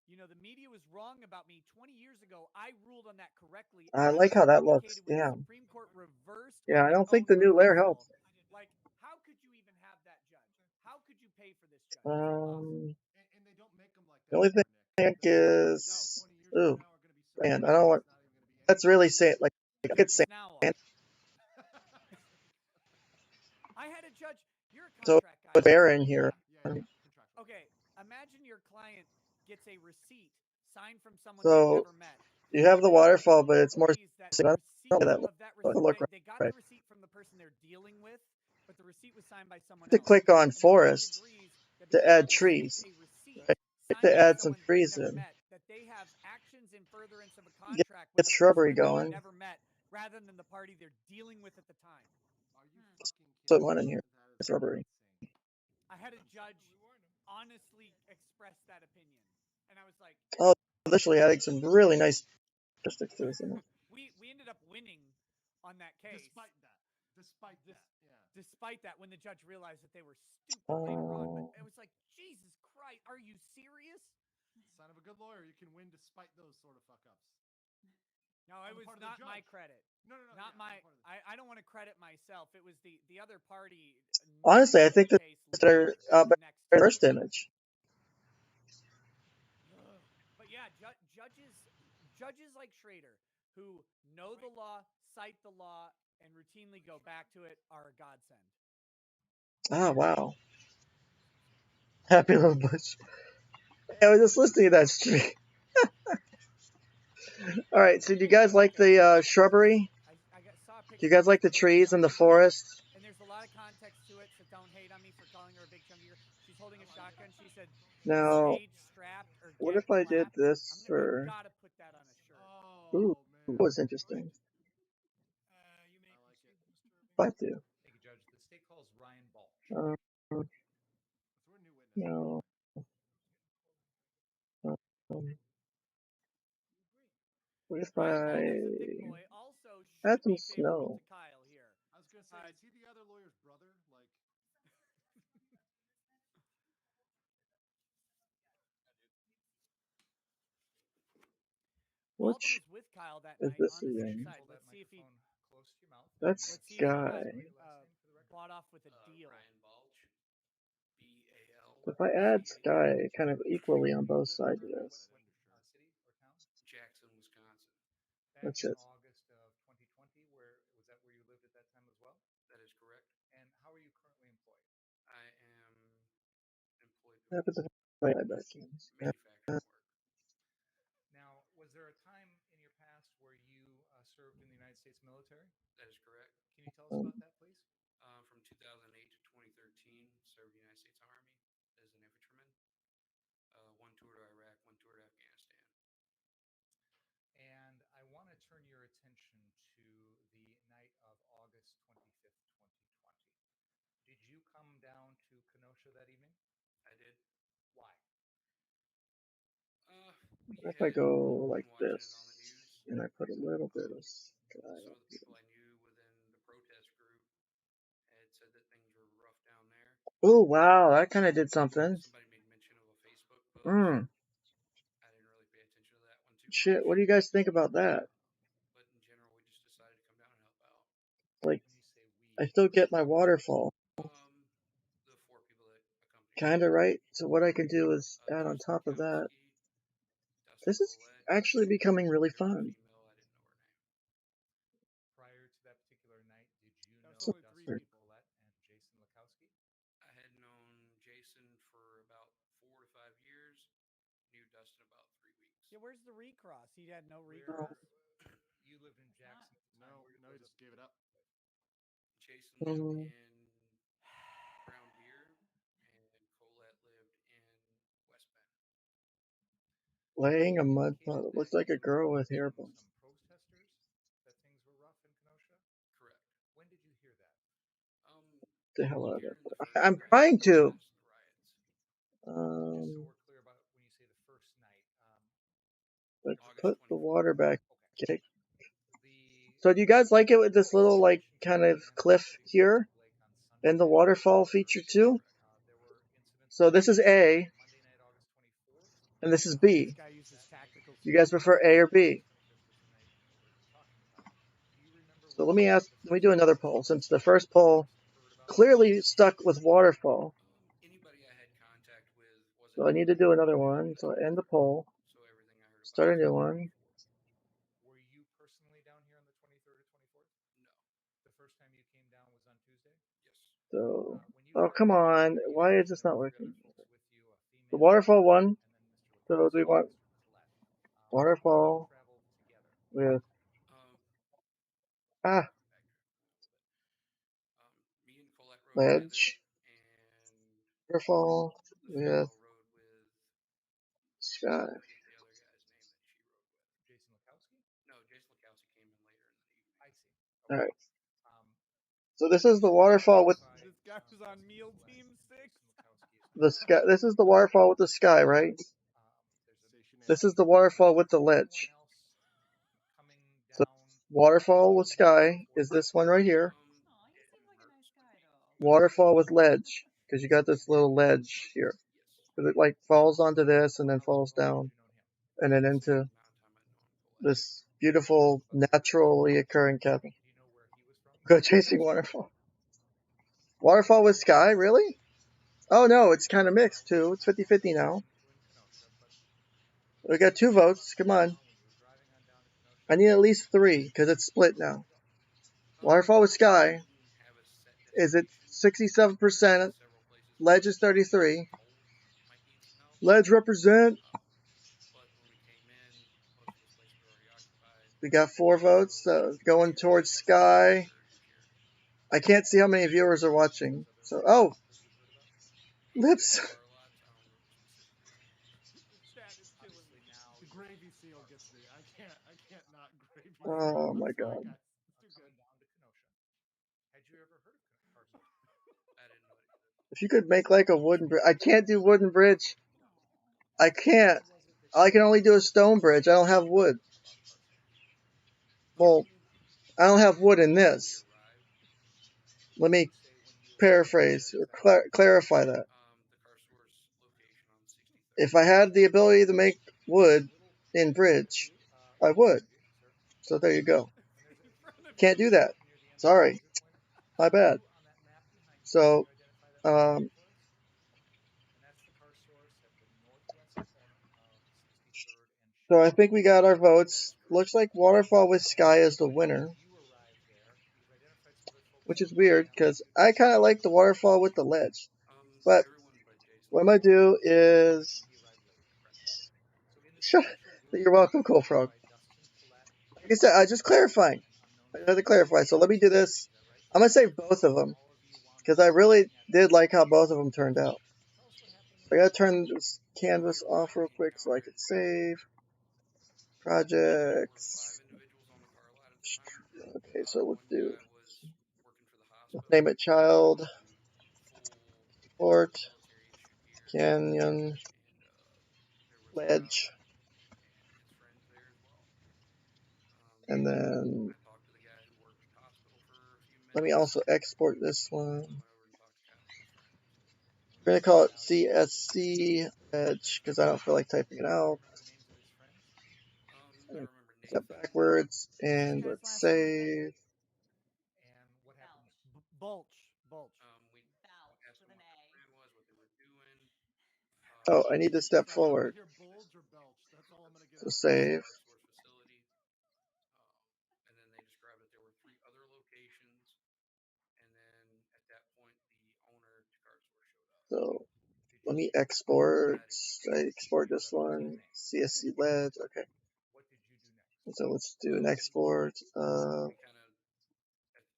the media was wrong about me 20 years ago. I ruled on that correctly, and I that like was how that looks. vindicated when the Damn. Supreme Court reversed Yeah, on I their don't think own the new layer reversal. helps. Like, how could you even have that judge? How could you pay for this judge? It's impossible. Um, And they don't make them like the that only thing anymore, Nick. I think No, is, 20 years from ooh, now are going to be so man, I bad don't that want. it's not even going to be That's anything. really say like I could say Judges now are. I had a judge. You're a so contract guy, with right? bear in here. Contractual. Okay. Imagine your client gets a receipt signed from someone they've So never met. you have the And the waterfall, but it's more. employees that I don't receipt know that of that receipt, look they got right. the receipt from the person they're dealing with, but the receipt was signed by someone To else. click on And the judge forest agrees that to because they add received trees, a receipt right? signed To by add some someone they've trees never in, met, that they have actions in furtherance of a get, contract with get the person shrubbery that they've going. never met rather than the party they're dealing with at the time. Are you Hmm. fucking Put kidding one me? in here. That is Shrubbery. insane. I had a I'm judge sorry. honestly express that opinion. And I was like, Oh, literally adding some really nice characteristics to this. Isn't it? we ended up winning on that case. Despite that, yeah. Despite that, when the judge realized that they were stupid later on, but it was like, Jesus Christ, are you serious? Sign of a good lawyer, you can win despite those sort of fuck ups. No, it was not my credit. No. Not my. I don't want to credit myself. It was the other party. Honestly, I think the this case is better, the next first image. But yeah, judges like Schrader, who know the law, cite the law, and routinely go back to it, are a godsend. Oh wow. Happy little bush. I was just listening to that stream. All right. So do you guys like the shrubbery? Saw a picture. Do you guys like the trees and the forest? And there's a lot of context to it, so don't hate on me for calling her a big chunky girl. She's holding a shotgun. She said, Now, "Stage strapped or what get if I did clapped." this I've for? gotta put that on a shirt. Ooh, Oh that man, was interesting. You may I like it. proceed, Mr. If Irving. I do. Thank you, Judge. The state calls Ryan Balch. Um, So we're new witnesses. no. Um, what if Ryan I Balch is a thick boy. Also, add should some be favorable snow? to Kyle here. I was gonna say, is he the other lawyer's brother? Like, Balch Which was with Kyle that is night this on the again? side. Hold that Let's see if he microphone close to your mouth. That's let's see if he got Sky. Say your last name for the record. bought off with a deal. Ryan Balch, B-A-L. So if I add Sky kind of equally on both sides of this, What city or town? Jackson, Wisconsin. Back that's in it. August of 2020, where was that where you lived at that time as well? That is correct. And how are you currently employed? I am employed What happens doing if I add that again? manufacturing work. Now, was there a time in your past where you served in the United States military? That is correct. Can you tell us about that, please? From 2008 to 2013, served the United States Army as an infantryman. One tour to Iraq, one tour to Afghanistan. And I want to turn your attention to the night of August 25th, 2020. Did you come down to Kenosha that evening? I did. Why? We If I had go like been watching this, it on the news. and I put a little bit of Sky Some up of the here. people I knew within the protest group had said that things were rough down there. Oh wow, that kind of did something. Somebody made mention of a Facebook post. Hmm. I didn't really pay attention to that one too Shit. much. What do you guys think about that? But in general, we just decided to come down and help out. Like, When you say we, I still get my waterfall, The four people that accompanied kind of right. So what I can do is add on Jason top of that. Lekowski, Dustin This is Collette, actually becoming really and a fun. female, I didn't know her name. prior to that particular night, did you know That's only three Dustin people. Collette and Jason Lekowski? I had known Jason for about 4 to 5 years. Knew Dustin about 3 weeks. Yeah, where's the recross? He had no Where- recross. You lived in Jackson at the time. no, Where no, he was just gave it up. Jason lived Mhm. in Brown Deer, and Colette lived in West Bend. Laying a You mud indicated puddle. that Looks like a you girl with heard hair from buns. some protesters that things were rough in Kenosha. Correct. When did you hear that? The hell out of During it. the first I'm night trying to. of the riots. So just so Um, we're clear about when you say the first night, let's August put the 24th. water back. okay. Okay. The So do you guys like it with this little like kind of cliff here and the waterfall feature too? There were incidents So this is A Monday night, August 24th. and this is I hope B. this guy uses tactical. Do you guys prefer A or B? 25th was the night that we're talking about. Do you remember So when let the me first do another time poll was since the when first you poll first heard about clearly stuck with waterfall. Anybody I had contact with wasn't So I need to do another one. So I end the poll, so everything I heard about start a was new on one. 24th. Were you personally down here on the 23rd or 24th? No. The first time you came down was on Tuesday? Yes. So, When you oh first come came down, on, you why is mentioned this there not were three working? other folks with you, a female, The waterfall one. and then Mr. So do we Lekowski want and Mr. Collette. waterfall Traveled together. with Back me and Colette rode ledge? together, and Waterfall the with female rode with sky. I forget the other guy's name that she rode with. Jason Lekowski? No, Jason Lekowski came in later in the evening. I see. All right. Um, So this is the waterfall with This guy was on meal team 6. the sky. This is the waterfall with the sky, right? This is the waterfall with the ledge. So waterfall with sky is this one right here. Aw, he seems like a nice guy, though. Waterfall with ledge because you got this little ledge here. Because it like falls onto this and then falls down and then into this beautiful naturally occurring cabin. Do you know where he was from? Go chasing waterfall. Waterfall with sky, really? Oh no, it's kind of mixed too. It's 50-50 now. We got 2 votes. Come on. I need at least 3 because it's split now. Waterfall with sky is at 67%. Ledge is 33. Ledge represent. But when we came in, most of this place was already We got 4 votes going towards Sky. I can't see how many viewers are watching. So, oh, Lips. Car lots, I don't remember specifically. That is killing me. Now The gravy seal gets me. I can't not gravy seal. Oh I'm my sorry, God. guys. It's too good. coming down to Kenosha. Had you ever heard of car source? I didn't know it existed. If you could make like a wooden bridge. I can't do wooden bridge. I can't. I can only do a stone bridge. I don't have wood. Well, I don't have wood in When we this. arrived, Let me Say when you paraphrase or clarify that. the car source location on 63rd. If I had the ability to make wood in bridge, I would. sir. So there you go. When there's In front of Can't you. do that. near the end of the Sorry. exit point, My bad. on that map behind you, So, can you identify that location for us? And that's the car source at the northwest corner of 63rd and so I Shaw. think we got our That votes. is correct. Looks like Waterfall with Sky is the winner, You arrived there. You've identified some other folks which that is you weird now because need to I kind of visit. like the waterfall with the ledge. But Everyone but Jason what I'm was going to do is. He arrived later, correct? So in this Shut. initial group You're welcome, Cool led Frog. by Dustin Follett, Like I said, I just clarifying. an unknown I had to driver, clarify. So let me do this. is that right? I'm going to save both of them All of you wound because up I really at did like how both of them turned out. Tell us what happened I in got the to turn this canvas off real quick so I can save There were 5 projects. individuals on the car lot at the time. Okay, so let's One do, guy was working for the let's hospital name it child, in full port, military issue gear, canyon, and there was Kyle ledge, and his friends there as well. and then I talked to the guy who worked at the hospital for a few let me minutes, also export this and then one. went over and talked to Kyle and his friends. We're going to call it CSC ledge because I don't feel like typing it out. remember the names of his friends? I remember Put that Nathan. backwards What's this and guy's let's last name again? save. And what happened? Bulch. We Balch asked with them an what their A. plan was, what they were doing. Oh, I need to step Sorry, I'm gonna forward. hear bulge or belch. That's all I'm gonna get So out of This this. is the save. car source facility. And then they described that there were 3 other locations. And then at that point, the owner to car source showed up. So Did let you me speak with him? export. I didn't speak I with him. export You this left just his one. name. CSC ledge. Okay. What did you do next? So let's do an export. We kind of,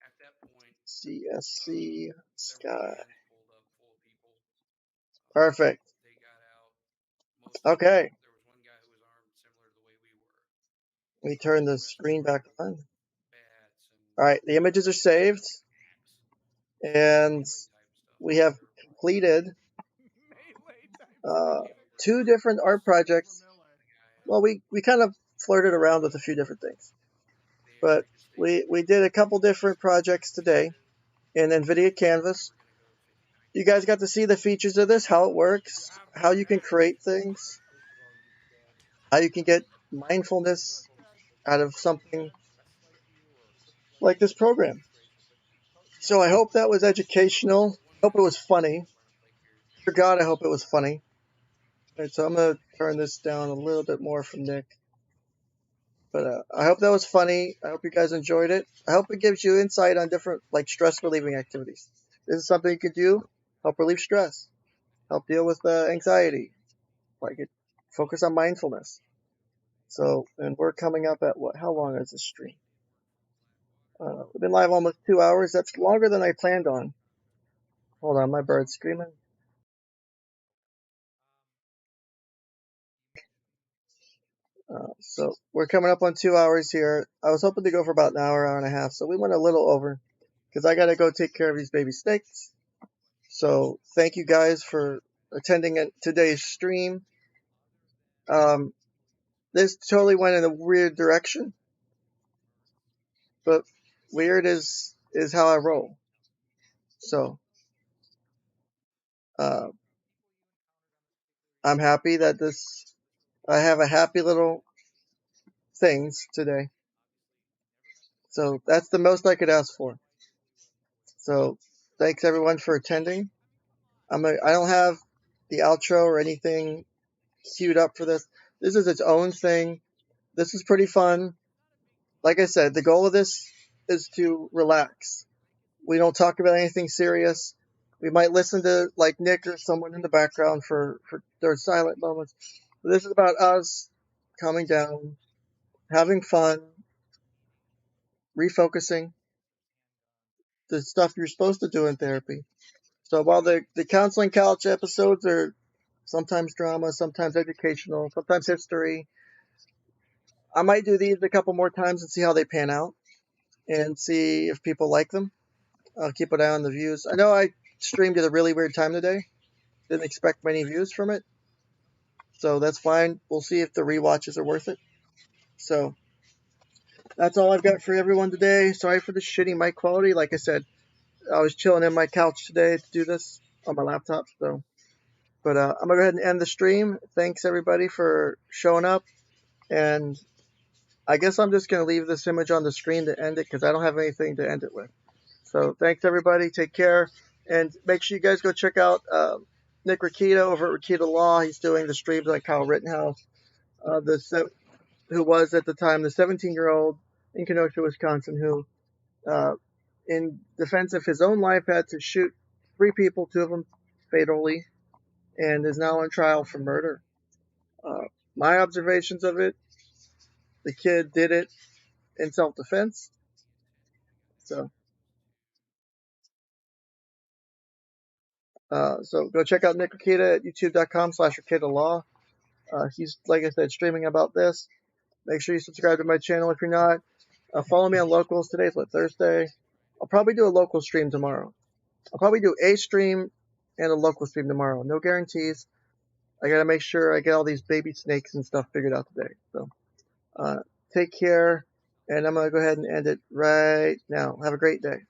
at that point, CSC several sky. vans pulled up full of people. Perfect. They got out. Most of them, Okay. there was one guy who was armed similar to the way we were. Let me turn The the rest screen were back on. bats and All right. The images are saved, and melee type stuff we that have they were applying. completed Melee type uh, stuff. Came over to 2 our different art booth. Super projects. melee. The guy, Well, we kind of flirted around with a few different things, they but agreed to stay we for did a couple 2 days different to get projects everything today started. in NVIDIA We Canvas. were going to go to 59th You Street. guys got to see the features of this, how it You works, have how no you can cats. create things, First of all, you said how you can get You have mindfulness no cats. out of did something friends dress like you or cook like like this you or program. inspiration, but So I hope that was educational. One I hope it guy was funny. dressed like your For God, I hope it was funny. All right, so I'm going to turn this down a little bit more for Nick. But I hope that was funny. I hope you guys enjoyed it. I hope it gives you insight on different like stress relieving activities. This is something you could do, help relieve stress, help deal with anxiety, like it, focus on mindfulness. So, and we're coming up at what? How long is this stream? We've been live almost 2 hours. That's longer than I planned on. Hold on, my bird's screaming. So we're coming up on 2 hours here. I was hoping to go for about an hour, hour and a half. So we went a little over because I got to go take care of these baby snakes. So thank you guys for attending today's stream. This totally went in a weird direction, but weird is how I roll. So I'm happy that I have a happy little things today. So that's the most I could ask for. So thanks everyone for attending. I don't have the outro or anything queued up for this. This is its own thing. This is pretty fun. Like I said, the goal of this is to relax. We don't talk about anything serious. We might listen to like Nick or someone in the background for their silent moments. But this is about us calming down, having fun, refocusing, the stuff you're supposed to do in therapy. So while the counseling couch episodes are sometimes drama, sometimes educational, sometimes history, I might do these a couple more times and see how they pan out and see if people like them. I'll keep an eye on the views. I know I streamed at a really weird time today. Didn't expect many views from it. So that's fine. We'll see if the rewatches are worth it. So that's all I've got for everyone today. Sorry for the shitty mic quality. Like I said, I was chilling in my couch today to do this on my laptop. So, but I'm gonna go ahead and end the stream. Thanks everybody for showing up, and I guess I'm just gonna leave this image on the screen to end it because I don't have anything to end it with. So thanks everybody. Take care, and make sure you guys go check out Nick Rakita over at Rakita Law. He's doing the streams like Kyle Rittenhouse, who was at the time the 17-year-old in Kenosha, Wisconsin, who in defense of his own life had to shoot 3 people, 2 of them fatally, and is now on trial for murder. My observations of it: the kid did it in self-defense. So go check out Nick Rakita at youtube.com/RakitaLaw. He's, like I said, streaming about this. Make sure you subscribe to my channel if you're not. Follow me on Locals. Today's Thursday. I'll probably do a local stream tomorrow. I'll probably do a stream and a local stream tomorrow. No guarantees. I gotta make sure I get all these baby snakes and stuff figured out today. So take care, and I'm gonna go ahead and end it right now. Have a great day.